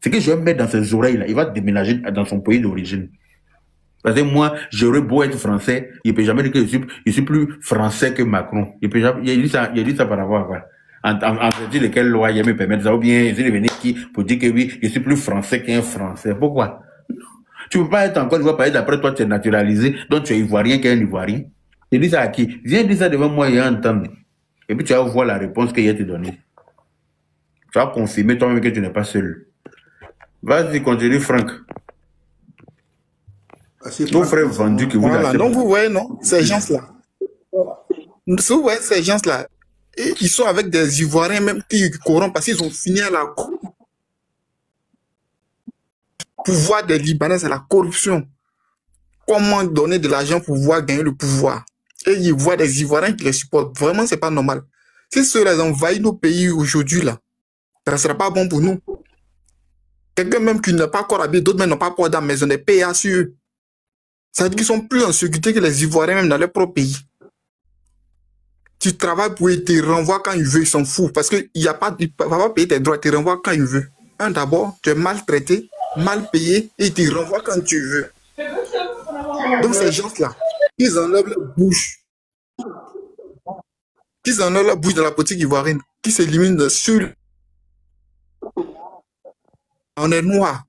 Ce que j'aime mettre dans ses oreilles là, il va déménager dans son pays d'origine. Parce que moi, j'aurais beau être français, il ne peut jamais dire que je suis plus français que Macron. Il a dit ça par rapport à quoi? En fait, lesquelles lois il me permettre ça, ou bien il est venu qui pour dire que oui, je suis plus français qu'un français. Pourquoi? Tu ne peux pas être encore, tu vas pas être après toi, tu es naturalisé, donc tu es ivoirien qu'un ivoirien. Il dit ça à qui? Viens dire ça devant moi et entendre. Et puis tu vas voir la réponse qu'il a te donnée. Tu vas confirmer toi-même que tu n'es pas seul. Vas-y, continue, Franck. Nos frères vendus que vous Voilà, acceptez. donc vous voyez, non, ces gens-là. Vous voyez, ces gens-là, ils sont avec des Ivoiriens même qui corrompent parce qu'ils ont fini à la cour. Le pouvoir des Libanais, c'est la corruption. Comment donner de l'argent pour pouvoir gagner le pouvoir? Et ils voient des Ivoiriens qui les supportent. Vraiment, c'est pas normal. Si ceux-là envahissent nos pays aujourd'hui, là, ça ne sera pas bon pour nous. Quelqu'un même qui n'a pas encore habillé, d'autres même n'ont pas port dans la maison, des PA sur eux. Ça veut dire qu'ils sont plus en sécurité que les Ivoiriens, même dans leur propre pays. Tu travailles pour eux, ils te renvoient quand ils veulent, ils s'en foutent. Parce qu'il ne va pas payer tes droits, ils te renvoient quand ils veulent. D'abord, tu es maltraité, mal payé, et ils te renvoient quand tu veux. Donc ces gens-là, ils enlèvent leur bouche. Ils enlèvent leur bouche dans la politique ivoirienne, qui s'éliminent sur... On est noir.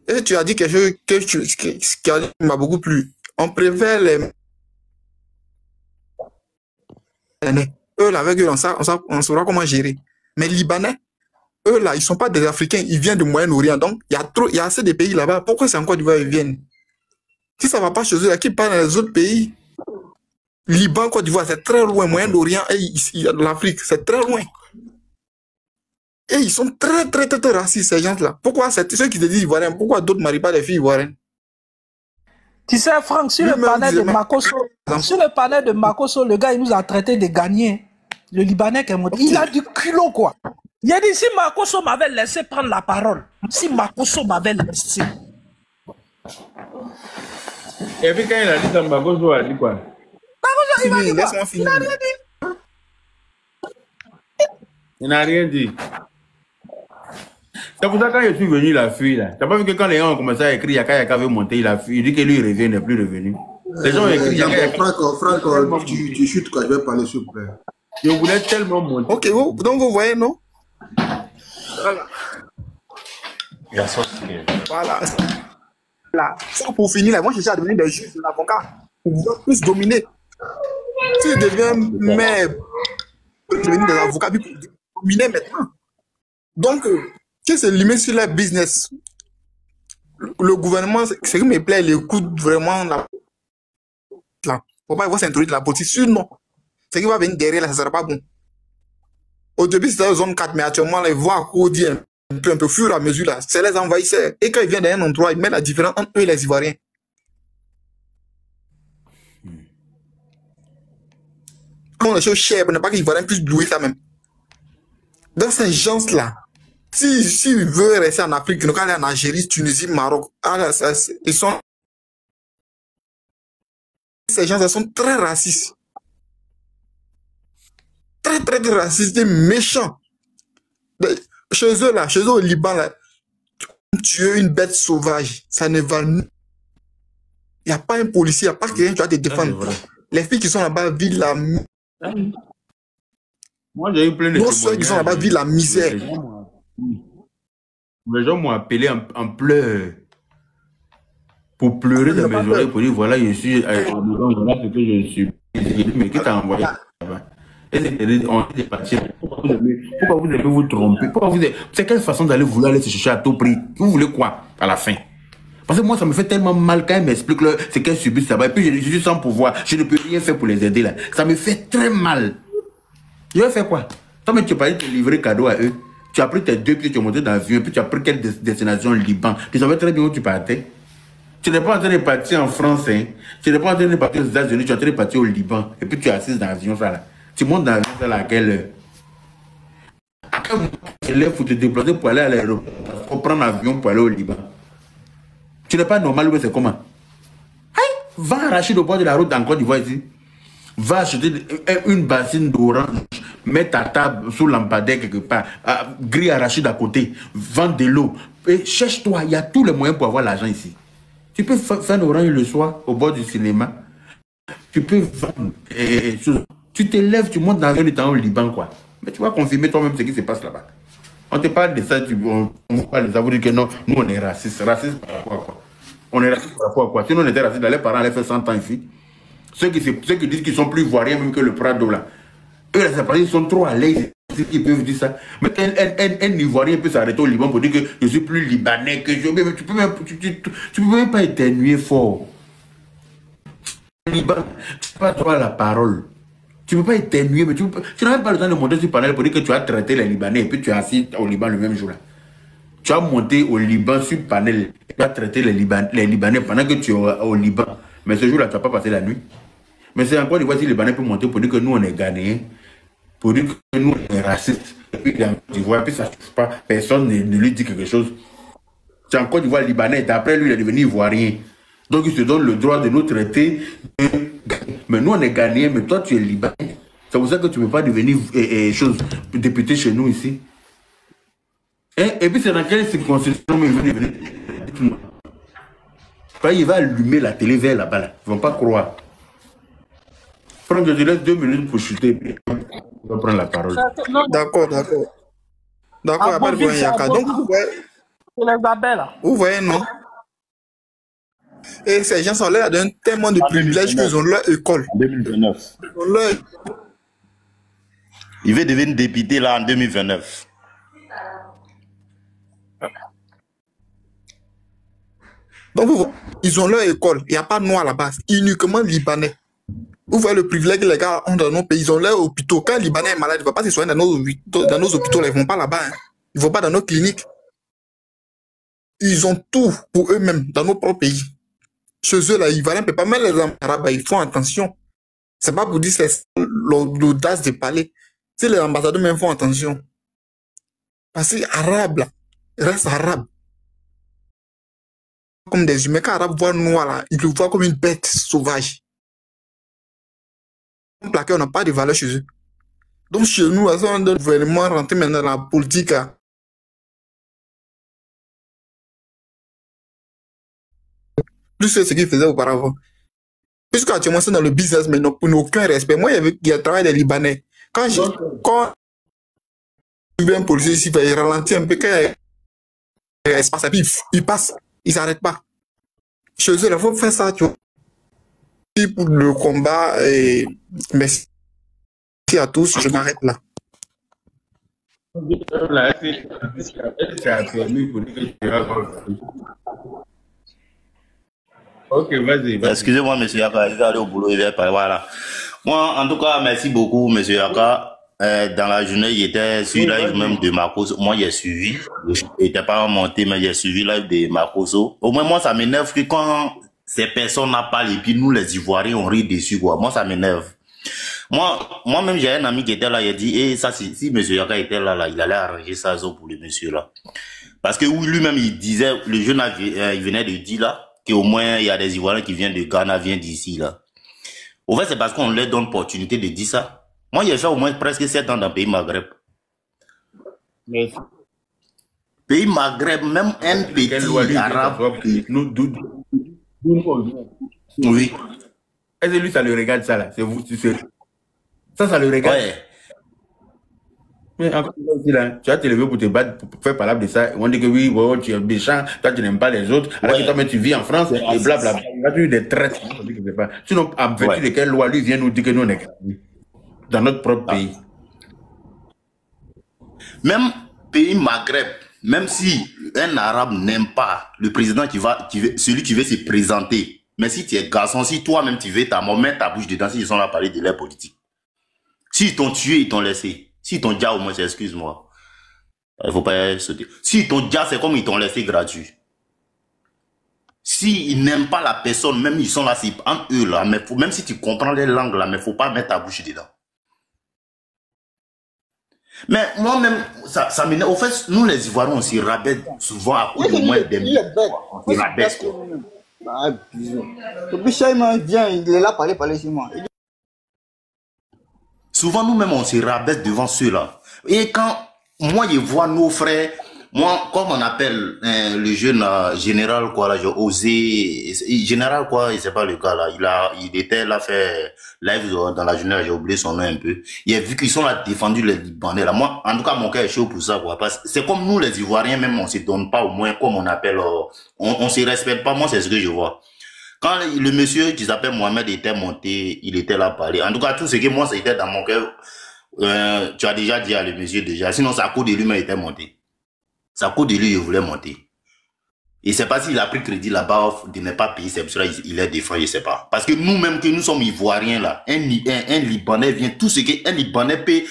Et tu as dit quelque chose qui m'a beaucoup plu. On préfère les... Eux, là, avec eux, on saura comment gérer. Mais les Libanais, eux, là, ils ne sont pas des Africains, ils viennent du Moyen-Orient. Donc, il y a assez de pays là-bas. Pourquoi c'est encore du Côte d'Ivoire ils viennent? Si ça ne va pas chez eux, là, qui parlent dans les autres pays? Liban, Côte d'Ivoire, c'est très loin. Moyen-Orient et l'Afrique, c'est très loin. Et ils sont très, très, très, très racistes, ces gens-là. Pourquoi ceux qui te disent ivoiriens, pourquoi d'autres ne marient pas les filles ivoiriennes? Tu sais, Franck, sur le panel de Makoso, le gars, il nous a traité de gagnants. Le Libanais qui est monté, il a du culot, quoi. Il a dit, si Makoso m'avait laissé prendre la parole, si Makoso m'avait laissé. Et puis quand il a dit ça, Makoso a dit quoi? Makoso, il va dire quoi? Il n'a rien dit. Il n'a rien dit. C'est pour ça que quand je suis venu, il a fui là. T'as pas vu que quand les gens ont commencé à écrire, Yaka veut monter, il a fui. Il dit que lui, il revient, il n'est plus revenu. Les gens ont écrit Franck, tu chutes quand je vais parler, s'il vous plaît. Je voulais tellement monter. Ok, donc vous voyez, non? Voilà. Voilà. Là, ça pour finir, là, moi, je cherche à devenir des juges, des avocats, pour pouvoir plus dominer. Si je deviens maire, je devenir des avocats, puis pour dominer maintenant. Donc, qui se limite sur leur business? Le gouvernement, ce qui me plaît, il écoute vraiment là. Faut pas avoir s'introduire dans la politique. Sinon, ce qui va venir derrière, là, ça sera pas bon. Au début, c'était la zone 4, mais actuellement, là, ils vont accorder un peu au fur et à mesure, là. C'est les envahisseurs. Et quand ils viennent d'un endroit, ils mettent la différence entre eux et les Ivoiriens. Quand les choses chères, n'est pas que les Ivoiriens puissent louer ça même. Dans ces gens-là, s'ils veulent rester en Afrique, ils n'ont qu'à aller en Algérie, Tunisie, Maroc. Ils sont... Ces gens-là sont très racistes. Très, très, très racistes et méchants. Chez eux, là, chez eux au Liban, là, tuer une bête sauvage, ça ne va... Il n'y a pas un policier, il n'y a pas quelqu'un qui va te défendre. Les filles qui sont là-bas vivent la... Moi, j'ai eu plein de... Nos soeurs qui sont là-bas vivent la misère. Les gens m'ont appelé en pleurs. Pour pleurer dans mes oreilles, pour dire voilà, je suis... Voilà ce que je suis. Mais qui t'a envoyé là-bas? On est parti. Pourquoi vous devez vous tromper? C'est quelle façon d'aller vouloir aller se chercher à tout prix? Vous voulez quoi à la fin? Parce que moi, ça me fait tellement mal quand ils m'expliquent ce qu'elles subissent là-bas. Et puis, je suis sans pouvoir. Je ne peux rien faire pour les aider là. Ça me fait très mal. Je vais faire quoi? Toi, mais tu es parti te livrer cadeau à eux. Tu as pris tes 2 pieds, tu es monté dans l'avion. Et puis, tu as pris quelle destination? Liban. Tu savais très bien où tu partais. Tu n'es pas en train de partir en France. Hein. Tu n'es pas en train de partir aux États-Unis. Tu es en train de partir au Liban. Et puis, tu es assise dans l'avion. Tu montes dans l'avion à quelle heure? À quel moment tu te lèves pour te déplacer pour aller à l'aéroport? faut prendre un avion pour aller au Liban. Tu n'es pas normal ou c'est comment? Va arracher le bord de la route en Côte d'Ivoire ici. Va acheter une bassine d'orange, mets ta table sous lampadaire quelque part, grille arachide à côté, vends de l'eau. Et cherche-toi, il y a tous les moyens pour avoir l'argent ici. Tu peux faire l'orange le soir au bord du cinéma. Tu peux vendre. Tu te lèves, tu montes dans un état au Liban, quoi. Mais tu vas confirmer toi-même ce qui se passe là-bas. On te parle de ça, on parle de ça, vous dites que non, nous on est racistes. Racistes par rapport à quoi? On est raciste par rapport à quoi? Si nous on était racistes, les parents allaient faire 100 ans ici. Ceux qui disent qu'ils sont plus ivoiriens même que le Prado là. Eux, les Séparatists sont trop à l'aise. Ils peuvent dire ça. Mais un Ivoirien peut s'arrêter au Liban pour dire que je suis plus libanais que je. Mais tu peux même pas éternuer fort. Liban, tu n'as pas droit à la parole. Tu ne peux pas éternuer, mais tu n'as même pas le temps de monter sur le panel pour dire que tu as traité les Libanais et puis tu es assis au Liban le même jour là. Tu as monté au Liban sur le panel et tu as traité les Libanais pendant que tu es au Liban. Mais ce jour-là, tu n'as pas passé la nuit. Mais c'est encore des fois si les Libanais peuvent monter pour dire que nous on est Ghanéens, pour dire que nous on est racistes. Et puis en Côte d'Ivoire, puis ça ne touche pas, personne ne lui dit quelque chose. C'est en Côte d'Ivoire Libanais, et après lui il est devenu Ivoirien. Donc il se donne le droit de nous traiter. Mais nous on est Ghanéens, mais toi tu es Libanais. C'est pour ça que tu ne peux pas devenir député chez nous ici. Et puis c'est dans quelle circonstance il veut devenir? Il va allumer la télé vers là-bas. Là. Ils ne vont pas croire. Franck, je te laisse 2 minutes pour chuter. On va prendre la parole. D'accord. D'accord, il n'y a pas de problème, Yaka. Donc, vous voyez, non? Et ces gens sont là d'un tellement de privilèges qu'ils ont leur école. En 2029. Il veut devenir député là en 2029. Donc, ils ont leur école. Il n'y a pas de noir là-bas. Uniquement libanais. Vous voyez le privilège que les gars ont dans nos pays. Ils ont leur hôpitaux. Quand un Libanais est malade, il ne va pas se soigner dans nos hôpitaux. Ils ne vont pas là-bas. Hein. Ils ne vont pas dans nos cliniques. Ils ont tout pour eux-mêmes dans nos propres pays. Chez eux, là, Ivoiriens ne peuvent pas mettre les arabes. Ils font attention. Ce n'est pas pour dire que c'est l'audace de parler. Si les ambassadeurs même font attention. Parce que les arabes, là, restent arabes. Comme des humains. Quand les arabes voient noir, là, ils le voient comme une bête sauvage. Plaqué, on n'a pas de valeur chez eux. Donc chez nous, on doit vraiment rentrer maintenant dans la politique. Plus que ce qu'ils faisaient auparavant. Puisque actuellement c'est dans le business, mais pour aucun respect. Moi, il y a le travail des Libanais. Quand un policier ici, il ralentit un peu, quand il y a espace, puis il passe, il ne s'arrête pas. Chez eux, il faut faire ça, tu vois. Pour le combat, merci à tous, je m'arrête là. Ok, vas-y. Excusez-moi, monsieur Yaka, je vais aller au boulot, voilà. Moi, en tout cas, merci beaucoup, monsieur Yaka. Dans la journée, j'étais sur live même de Makoso. Moi, j'ai suivi. Je n'étais pas monté, mais j'ai suivi live de Makoso. Au moins, moi, ça m'énerve que quand ces personnes n'ont pas et puis nous, les Ivoiriens, on rit dessus, quoi. Moi, ça m'énerve. Moi-même, j'ai un ami qui était là, il a dit, eh, ça, si M. Yaka était là, il allait arranger ça pour le monsieur là. Parce que lui-même, il disait, le jeune, il venait de dire là, qu'au moins, il y a des Ivoiriens qui viennent de Ghana, viennent d'ici là. Au fait, c'est parce qu'on leur donne l'opportunité de dire ça. Moi, j'ai fait au moins presque 7 ans dans le pays Maghreb. Mais... Pays Maghreb, même un pays arabe. Oui. Est-ce que lui, ça le regarde ça là? C'est vous, ça le regarde. Ouais. Mais encore aussi là, tu as te levé pour te battre, pour faire parler de ça. On dit que oui, bon, tu es méchant, toi tu n'aimes pas les autres, alors que toi tu vis en France et blablabla. Il a eu des traites. Sinon, en vertu de quelle loi lui vient nous dire que nous on est dans notre propre pays. Même pays Maghreb, même si un arabe n'aime pas le président celui qui veut se présenter, mais si tu es garçon, si toi-même tu veux mettre ta bouche dedans, s'ils sont là à parler de leur politique. S'ils t'ont tué, ils t'ont laissé. S'ils t'ont déjà au moins, excuse-moi. Il ne faut pas sauter. S'ils t'ont déjà, c'est comme ils t'ont laissé gratuit. S'ils n'aiment pas la personne, même ils sont là, c'est entre eux là, mais même si tu comprends les langues là, mais il ne faut pas mettre ta bouche dedans. Mais moi-même, ça m'énerve. Au fait, nous les Ivoiriens, on s'y rabaisse souvent à cause de moins des Il est bête. on s'y rabaisse, quoi. Ah, bisous. Le Bichaïman vient, il est là, parler chez moi. Souvent, nous-mêmes, on se rabaisse devant ceux-là. Et quand moi, je vois nos frères, moi, comme on appelle le jeune général, quoi, là, j'ai osé, général, quoi, il sait pas le cas, là, il était là, fait live dans la journée, j'ai oublié son nom un peu. Il a vu qu'ils sont là, défendus les Libanais, là. Moi, en tout cas, mon cœur est chaud pour ça, quoi, parce que c'est comme nous, les Ivoiriens, même, on se donne pas, au moins, comme on appelle, on se respecte pas, moi, c'est ce que je vois. Quand le monsieur qui s'appelle Mohamed était monté, il était là parler. En tout cas, tout ce que moi, c'était dans mon cœur, tu as déjà dit à le monsieur déjà. Sinon, sa cour de lui, il était monté. Sa cour de lui, il voulait monter. Et c'est pas s'il a pris crédit là-bas de ne pas payer, c'est pour cela il est défendu, je sais pas. Parce que nous-mêmes, que nous sommes Ivoiriens là, un Libanais vient, tout ce qu'un Libanais paie,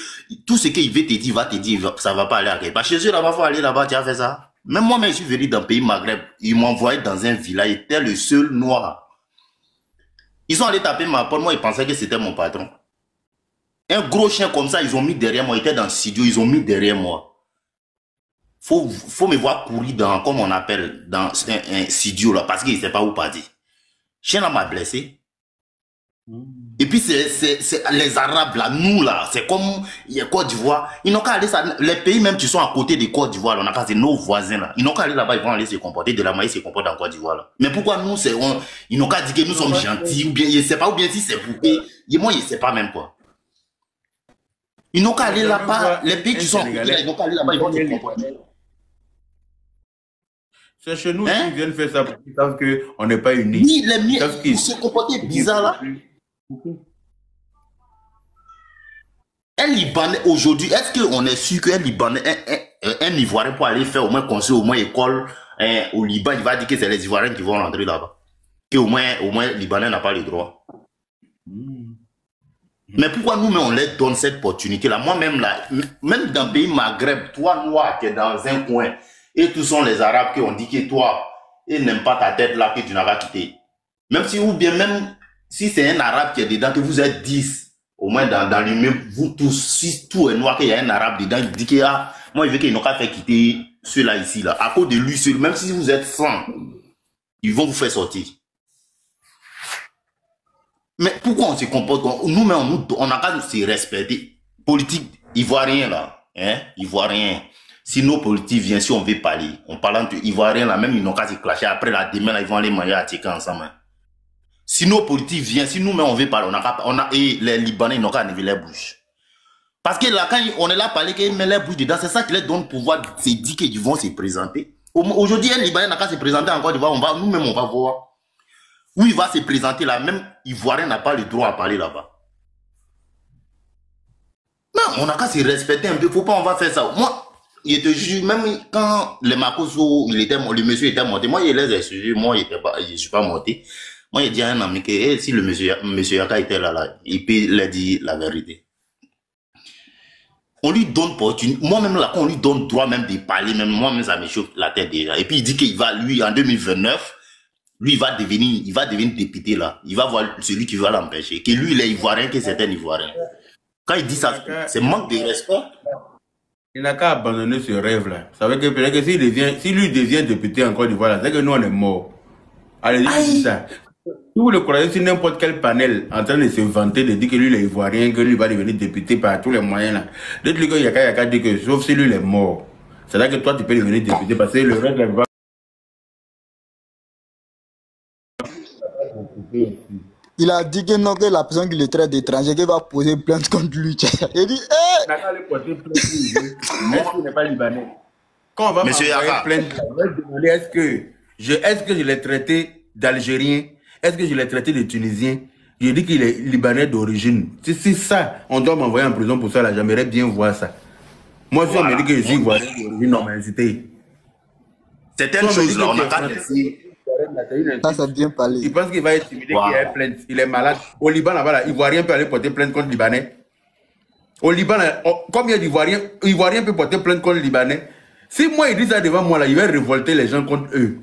tout ce qu'il veut te dire, il va te dire, ça va pas aller à quelque part. Chez eux là-bas, faut aller là-bas, tu as fait ça. Même moi, je suis venu dans le pays Maghreb. Ils m'ont envoyé dans un village. J'étais le seul noir. Ils sont allés taper ma porte. Moi, ils pensaient que c'était mon patron. Un gros chien comme ça, ils ont mis derrière moi. J'étais dans le studio, ils ont mis derrière moi. Faut me voir courir dans, comme on appelle, dans un studio là, parce qu'il ne sait pas où partir. Chien là m'a blessé. Et puis c'est les Arabes là, nous là, c'est comme Côte d'Ivoire. Ils n'ont qu'à aller ça. Les pays même qui sont à côté de Côte d'Ivoire, on a qu'à c'est nos voisins là. Ils n'ont qu'à aller là-bas, ils vont aller se comporter de la manière ils se comportent en Côte d'Ivoire là. Mais pourquoi nous ils n'ont qu'à dire que nous sommes gentils ou bien je sais pas, ou bien si c'est pour eux. Moi je sais pas même quoi. Ils n'ont qu'à aller là-bas, les pays qui sont à côté, ils n'ont qu'à aller là-bas, ils vont se comporter. C'est chez nous qui viennent faire ça parce qu'ils savent qu'on n'est pas unis. Oui, les miens, ils se comportent bizarre là. Un Libanais aujourd'hui, est-ce qu'on est sûr qu'un Libanais, un Ivoirien pour aller faire au moins construire au moins école au Liban, il va dire que c'est les Ivoiriens qui vont rentrer là-bas. Que au moins Libanais n'a pas le droit. Mais pourquoi nous-mêmes on leur donne cette opportunité-là? Moi-même là, même dans le pays Maghreb, toi noir qui est dans un coin, et tous sont les Arabes qui ont dit que toi, ils n'aiment pas ta tête là, que tu n'as pas quitté. Même si, ou bien même si c'est un Arabe qui est dedans, que vous êtes 10, au moins dans l'immeuble, vous tous, si tout est noir, qu'il y a un Arabe dedans, il dit que moi je veux qu'ils n'ont qu'à faire quitter ceux-là ici, là. À cause de lui seul, même si vous êtes 100, ils vont vous faire sortir. Mais pourquoi on se comporte comme nous-mêmes, on n'a qu'à se respecter. Politique ivoirien là, hein, ivoirien. Si nos politiques viennent, si on veut parler, on parle entre Ivoiriens là, même ils n'ont qu'à se clasher. Après là, demain là, ils vont aller manger à Tika ensemble. Si nos politiques viennent, si nous-mêmes on veut parler, et les Libanais, ils n'ont qu'à lever les bouches. Parce que là, quand on est là parler, qu'ils mettent les bouches dedans, c'est ça qui leur donne pouvoir de se dire qu'ils vont se présenter. Aujourd'hui, un Libanais n'a qu'à se présenter encore, nous-mêmes on va voir. Où il va se présenter là, même Ivoirien n'a pas le droit à parler là-bas. Non, on n'a qu'à se respecter un peu, faut pas on va faire ça. Moi, il te jure, même quand le Makoso, le monsieur était monté, moi, il les a suivis, moi, je suis pas monté. Moi, il dit à un ami que si le monsieur Yaka était là, il peut leur dire la vérité. On lui donne opportunité. Moi-même, là, quand on lui donne droit même de parler, même moi-même, ça me chauffe la tête déjà. Et puis, il dit qu'il va, lui, en 2029, lui, il va devenir député, là. Il va voir celui qui va l'empêcher. Que lui, il est ivoirien, que c'est un ivoirien. Quand il dit ça, c'est manque de respect. Il n'a qu'à abandonner ce rêve-là. Ça veut dire que peut-être que si lui devient député en Côte d'Ivoire, c'est que nous, on est morts. Allez, dis ça. Si vous le croyez sur n'importe quel panel en train de se vanter, de dire que lui, il est ivoirien, que lui va devenir député par tous les moyens, là. Dites-lui qu'il y a qu'à dire que, sauf si lui, il est mort. C'est là que toi, tu peux devenir député parce que le reste, là, va. Il a dit que non, que la personne qui le traite d'étranger, qui va poser plainte contre lui. Il dit, hé! Est-ce qu'il n'est pas libanais? Quand on va m'envoyer plainte, on va demander est-ce que je l'ai traité d'Algérien? Est-ce que je l'ai traité de Tunisien? Je dis qu'il est libanais d'origine. C'est ça, on doit m'envoyer en prison pour ça, là. J'aimerais bien voir ça. Moi, si on me dit que je suis ivoirien d'origine, non, mais c'était. Certaines choses là, on a qu'à laisser. Ça, c'est bien parlé. Il pense qu'il va être timide, qu'il y a plainte. Il est malade. Au Liban, là-bas, là, Ivoirien peut aller porter plainte contre Libanais. Au Liban, là, combien d'Ivoiriens peut porter plainte contre Libanais? Si moi, il dit ça devant moi, là, il va révolter les gens contre eux.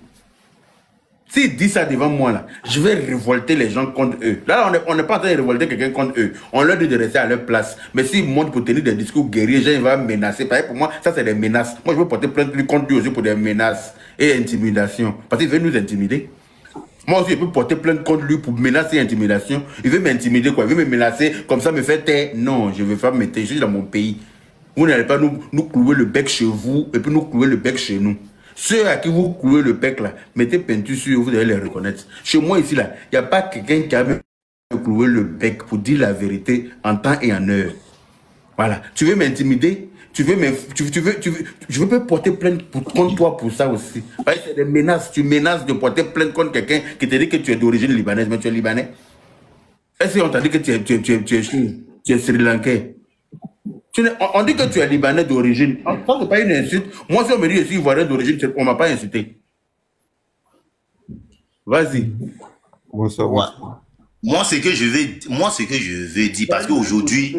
S'ils disent ça devant moi, là, je vais révolter les gens contre eux. Là, on n'est pas en train de révolter quelqu'un contre eux. On leur dit de rester à leur place. Mais s'ils montent pour tenir des discours guerriers, les gens vont menacer. Parce que pour moi, ça, c'est des menaces. Moi, je veux porter plainte contre lui aussi pour des menaces et intimidation. Parce qu'il veut nous intimider. Moi aussi, je peux porter plainte contre lui pour menacer et intimidation. Il veut m'intimider, quoi. Il veut me menacer, comme ça, me faire taire. Non, je ne veux pas me taire. Je suis dans mon pays. Vous n'allez pas nous clouer le bec chez vous et puis nous clouer le bec chez nous. Ceux à qui vous clouez le bec, là, mettez peinture sur eux, vous allez les reconnaître. Chez moi, ici, là, il n'y a pas quelqu'un qui a me cloué le bec pour dire la vérité en temps et en heure. Voilà. Tu veux m'intimider? Je veux porter plainte contre toi pour ça aussi. C'est des menaces. Tu menaces de porter plainte contre quelqu'un qui te dit que tu es d'origine libanaise, mais tu es libanais. Est-ce qu'on t'a dit que tu es Sri Lankais? On dit que tu es libanais d'origine. Ça, c'est pas une insulte. Moi, si on me dit que je suis ivoirien d'origine, on ne m'a pas insulté. Vas-y. Bonsoir. Moi, ce que je veux dire, parce qu'aujourd'hui...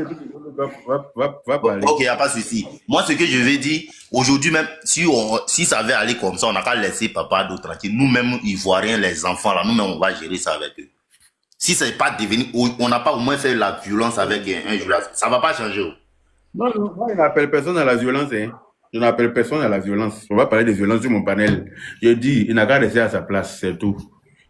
Ok, il n'y a pas de souci. Moi, ce que je veux dire, aujourd'hui même, si ça avait allé comme ça, on n'a qu'à laisser papa d'autres tranquille. Nous-mêmes, Ivoiriens, les enfants, là, nous-mêmes, on va gérer ça avec eux. Si ça n'est pas devenu... On n'a pas au moins fait la violence avec un joueur. Ça ne va pas changer. Non, moi, je n'appelle personne à la violence. Hein. Je n'appelle personne à la violence. On va parler de violence sur mon panel. Je dis, il n'a qu'à rester à sa place, c'est tout.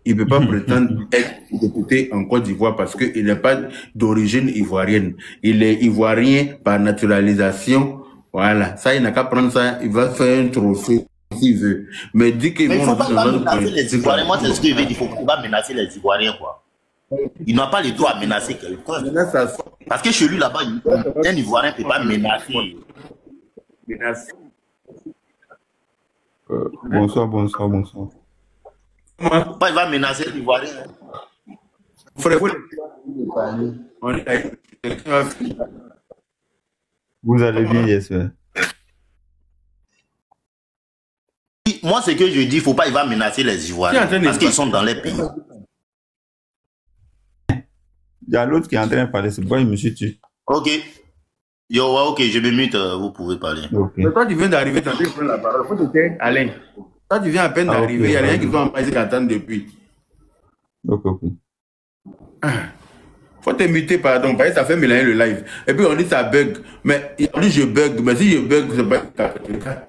Il ne peut pas prétendre être député en Côte d'Ivoire parce qu'il n'est pas d'origine ivoirienne. Il est ivoirien par naturalisation. Voilà. Ça, il n'a qu'à prendre ça. Il va faire un trophée s'il veut. Mais dit qu'il ne faut pas menacer les Ivoiriens. Moi, c'est ce que je veux dire. Il faut pas menacer les Ivoiriens, quoi. Il n'a pas le droit à menacer quelqu'un. Parce que chez lui, là-bas, un Ivoirien ne peut pas menacer. Bonsoir. Pourquoi il va menacer l'Ivoirien? Vous allez bien, j'espère. Moi, ce que je dis, il va menacer les Ivoiriens parce qu'ils sont dans les pays. Il y a l'autre qui est en train de parler, c'est pourquoi il me suis tué. Ok. Ok, je me mute, vous pouvez parler. Okay. Mais toi, tu viens d'arriver, tu as pris la parole. Faut te taire, Alain. Toi, tu viens à peine d'arriver, il n'y a rien qui doit empêcher d'attendre depuis. Ok. Faut te muter, pardon, parce que ça fait mélanger le live. Et puis on dit ça bug. Mais on dit je bug, mais si je bug, c'est pas le cas.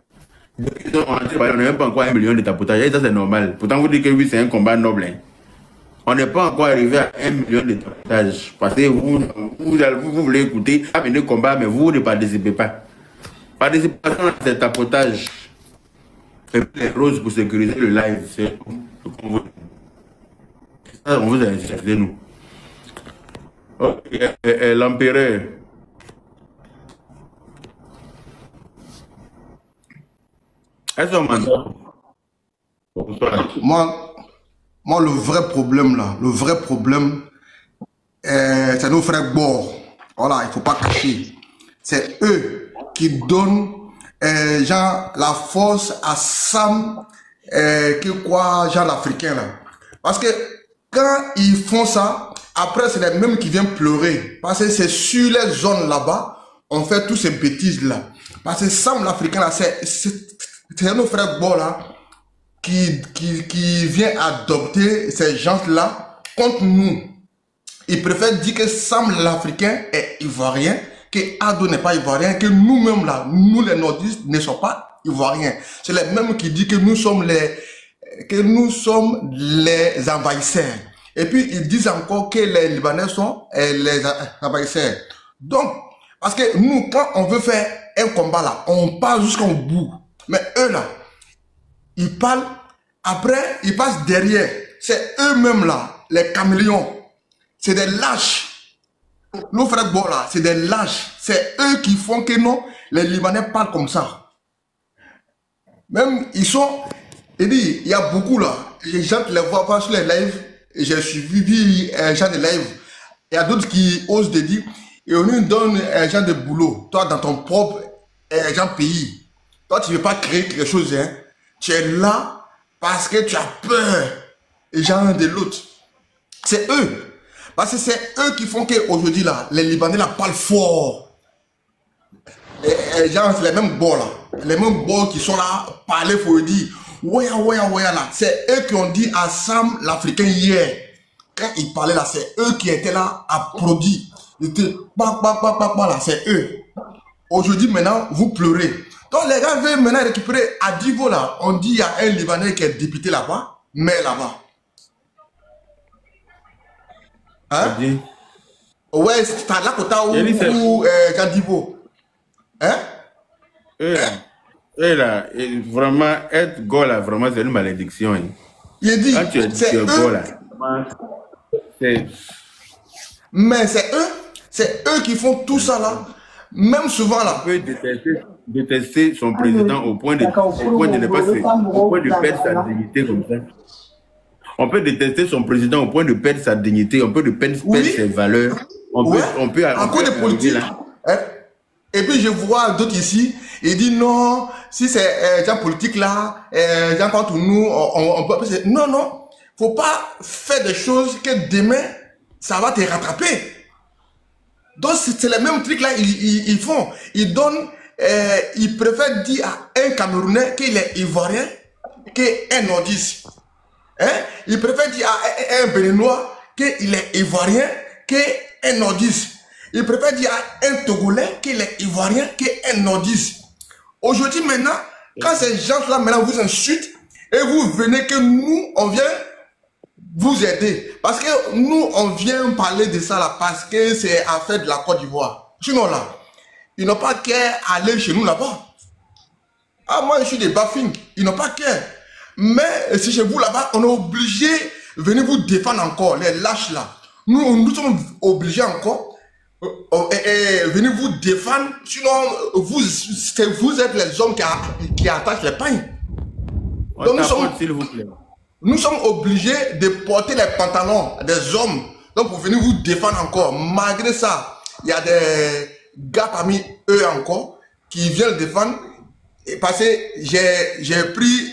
On n'a même pas encore 1 million de tapotage, et ça c'est normal. Pourtant, vous dites que oui, c'est un combat noble. Hein. On n'est pas encore arrivé à 1 million de tapotage. Parce que vous voulez écouter, amener le combat, mais vous ne participez pas. Participation à ce tapotage. Et puis les roses pour sécuriser le live, c'est ça, on vous a insulté, nous. Okay. L'empereur. Moi, le vrai problème là, c'est nos frères Bord. Voilà, il ne faut pas cacher. C'est eux qui donnent la force à Sam, genre l'Africain là. Parce que quand ils font ça, après c'est les mêmes qui viennent pleurer. Parce que c'est sur les zones là-bas, on fait tous ces bêtises là. Parce que Sam l'Africain là, c'est nos frères Bord là qui vient adopter ces gens-là contre nous. Ils préfèrent dire que Sam l'Africain est ivoirien, que Ado n'est pas ivoirien, que nous-mêmes là, nous les nordistes ne sommes pas ivoiriens. C'est les mêmes qui disent que nous sommes les envahisseurs. Et puis ils disent encore que les Libanais sont les envahisseurs. Donc, parce que nous, quand on veut faire un combat là, on part jusqu'au bout. Mais eux là, ils parlent, après ils passent derrière. C'est eux-mêmes là, les caméléons. C'est des lâches. Nos frères Bord là, c'est des lâches. C'est eux qui font que non, les Libanais parlent comme ça. Même ils sont, il y a beaucoup là. Les gens qui les voient pas sur les lives. J'ai suivi un genre de live. Il y a d'autres qui osent de dire, et on nous donne un genre de boulot. Toi, dans ton propre genre pays. Toi, tu ne veux pas créer quelque chose. Hein. Tu es là parce que tu as peur. Et genre de l'autre. C'est eux. Parce que c'est eux qui font qu'aujourd'hui, là, les Libanais là, parlent fort. Et genre, c'est les mêmes bords là. Les mêmes bords qui sont là, parler, il faut dire. Ouaya là, c'est eux qui ont dit à Sam l'Africain hier, quand il parlait là, c'est eux qui étaient là à produire. Ils étaient là, c'est eux. Aujourd'hui, maintenant, vous pleurez. Donc les gars veulent maintenant récupérer à Divo là. On dit il y a un Libanais qui est député là-bas, mais là-bas. Hein? Ouais, c'est à la côté où Divo. Hein? Là, vraiment, être go là, vraiment, c'est une malédiction. Hein. Il dit, quand tu es go là, mais c'est eux qui font tout ça là. Même souvent là. On peut détester son président au point de ne pas au point de perdre sa dignité comme ça. On peut détester son président au point de perdre sa dignité, on peut perdre ses valeurs. On peut à cause de politique. Hein? Et puis je vois d'autres ici, ils disent non, si c'est gens politique là, gens contre nous, on peut. Non, faut pas faire des choses que demain ça va te rattraper. Donc c'est le même truc là, ils font. Ils donnent, ils préfèrent dire à un Camerounais qu'il est ivoirien qu'un nordiste. Hein? Ils préfèrent dire à un Béninois qu'il est ivoirien qu'un nordiste. Ils préfèrent dire à un Togolais qu'il est ivoirien qu'un nordiste. Aujourd'hui maintenant, quand ces gens-là maintenant vous insultent et vous venez que nous, on vient vous aider. Parce que nous, on vient parler de ça là parce que c'est affaire de la Côte d'Ivoire. Sinon là, ils n'ont pas qu'à aller chez nous là-bas. Ah, moi je suis des Bafing, ils n'ont pas qu'à. Mais si chez vous là-bas, on est obligé de venir vous défendre encore, les lâches là. Nous sommes obligés encore venir vous défendre. Sinon, vous êtes les hommes qui attachent les pains. Donc nous sommes obligés de porter les pantalons des hommes. Donc pour venir vous défendre encore. Malgré ça, il y a des gars parmi eux encore qui viennent défendre. Parce que j'ai pris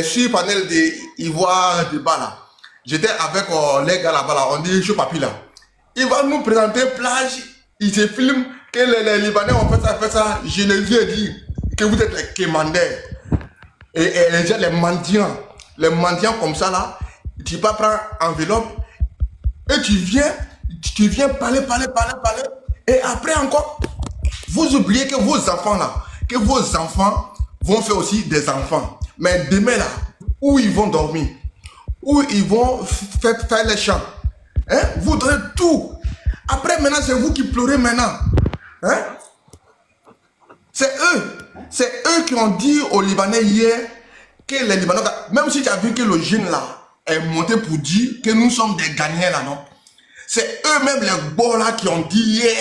sur le panel d'Ivoire de bas là. J'étais avec les gars là-bas là. On dit je papi là. Il va nous présenter plage. Il se filme que les Libanais ont fait ça. Je les ai dit que vous êtes les commandeurs. Et les mendiants. Les mendiants comme ça là, tu peux prendre enveloppe et tu viens parler. Et après encore, vous oubliez que vos enfants là, que vos enfants vont faire aussi des enfants. Mais demain là, où ils vont dormir, où ils vont faire les champs, hein? Vous donnez tout. Après maintenant, c'est vous qui pleurez maintenant. Hein? C'est eux qui ont dit aux Libanais hier que les Libanais, même si tu as vu que le jeune là est monté pour dire que nous sommes des gagnants là, non? C'est eux-mêmes les beaux là qui ont dit hier.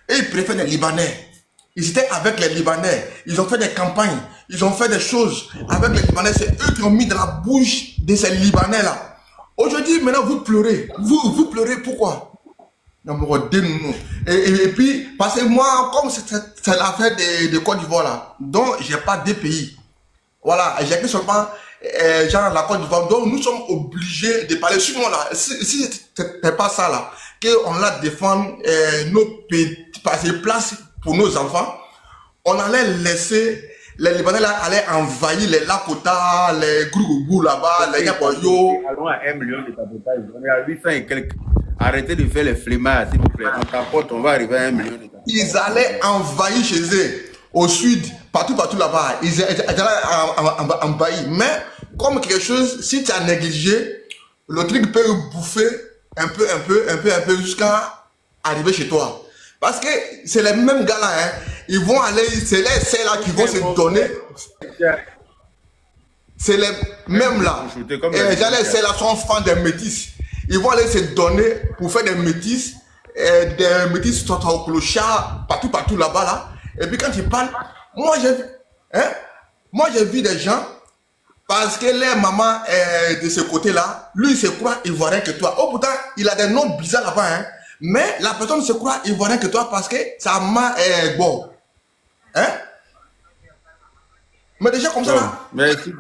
Et ils préfèrent les Libanais. Ils étaient avec les Libanais. Ils ont fait des campagnes. Ils ont fait des choses avec les Libanais. C'est eux qui ont mis dans la bouche de ces Libanais là. Aujourd'hui, maintenant, vous pleurez. Vous pleurez pourquoi? Et puis, parce que moi, comme c'est l'affaire de Côte d'Ivoire là, donc j'ai pas de pays. Voilà, j'ai que seulement genre la Côte d'Ivoire. Donc nous sommes obligés de parler. Sur moi là, si c'est pas ça là, qu'on a défendre nos places pour nos enfants, on allait laisser les Libanais là aller envahir les Lakota, les Gougougou là-bas, les Yapoyo. Allons à 1 million de tapotage. On est à 800 et quelques. Arrêtez de faire les flemmards, s'il vous plaît. On tapote, on va arriver à 1 million de tapotage. Ils allaient envahir chez eux, au sud, partout là-bas. Ils allaient envahir. Mais comme quelque chose, si tu as négligé, le truc peut bouffer un peu jusqu'à arriver chez toi. Parce que c'est les mêmes gars là, hein. Ils vont aller, c'est les celles là qui vont se donner. C'est les mêmes là. Et les celles là sont fans des métis. Ils vont aller se donner pour faire des métis sont au clochard, partout là-bas là. Et puis quand ils parlent, moi j'ai vu des gens, parce que les mamans de ce côté-là, lui il se croit ivoirien que toi. Oh pourtant, il a des noms bizarres là-bas, hein. Mais la personne se croit ivoirien que toi parce que sa main est bon. Hein? Mais déjà comme ça là. Merci.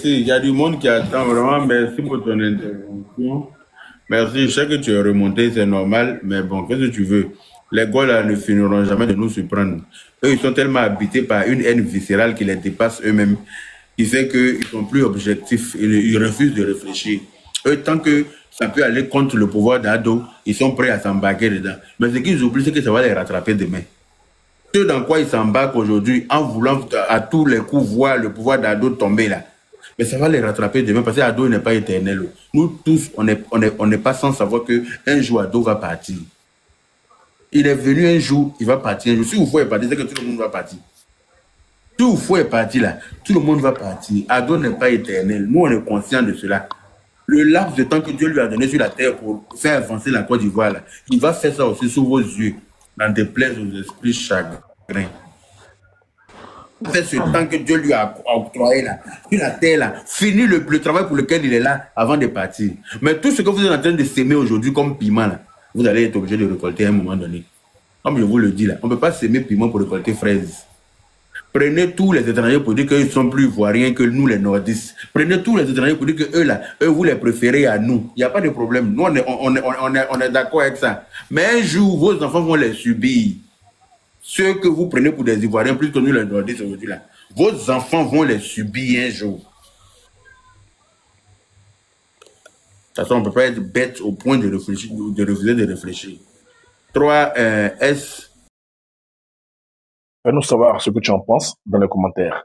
Il y a du monde qui attend vraiment. Merci pour ton intervention. Merci. Je sais que tu es remonté, c'est normal. Mais bon, qu'est-ce que tu veux? Les gars là ne finiront jamais de nous surprendre. Eux, ils sont tellement habités par une haine viscérale qui les dépasse eux-mêmes, qui fait qu'ils sont plus objectifs, ils refusent de réfléchir. Eux, tant que ça peut aller contre le pouvoir d'Ado, ils sont prêts à s'embarquer dedans. Mais ce qu'ils oublient, c'est que ça va les rattraper demain. Ce dans quoi ils s'embarquent aujourd'hui, en voulant à tous les coups voir le pouvoir d'Ado tomber là, mais ça va les rattraper demain parce que Ado n'est pas éternel. Nous tous, on n'est pas sans savoir qu'un jour Ado va partir. Il est venu un jour, il va partir un jour. Si Oufou est parti, c'est que tout le monde va partir. Si Oufou est parti là, tout le monde va partir. Ado n'est pas éternel. Nous, on est conscients de cela. Le laps de temps que Dieu lui a donné sur la terre pour faire avancer la Côte d'Ivoire, là, il va faire ça aussi sous vos yeux, dans des plaies aux esprits chagrins. Fait ce temps que Dieu lui a octroyé là, sur la terre là, fini le travail pour lequel il est là avant de partir. Mais tout ce que vous êtes en train de s'aimer aujourd'hui comme piment là, vous allez être obligé de récolter à un moment donné. Comme je vous le dis là, on ne peut pas s'aimer piment pour récolter fraises. Prenez tous les étrangers pour dire qu'ils sont plus ivoiriens que nous les nordistes. Prenez tous les étrangers pour dire que eux là, eux vous les préférez à nous. Il n'y a pas de problème. Nous on est d'accord avec ça. Mais un jour, vos enfants vont les subir. Ceux que vous prenez pour des Ivoiriens, plus que nous les nordistes aujourd'hui là, vos enfants vont les subir un jour. De toute façon, on ne peut pas être bête au point de réfléchir, de refuser de réfléchir. 3 S. Fais-nous savoir ce que tu en penses dans les commentaires.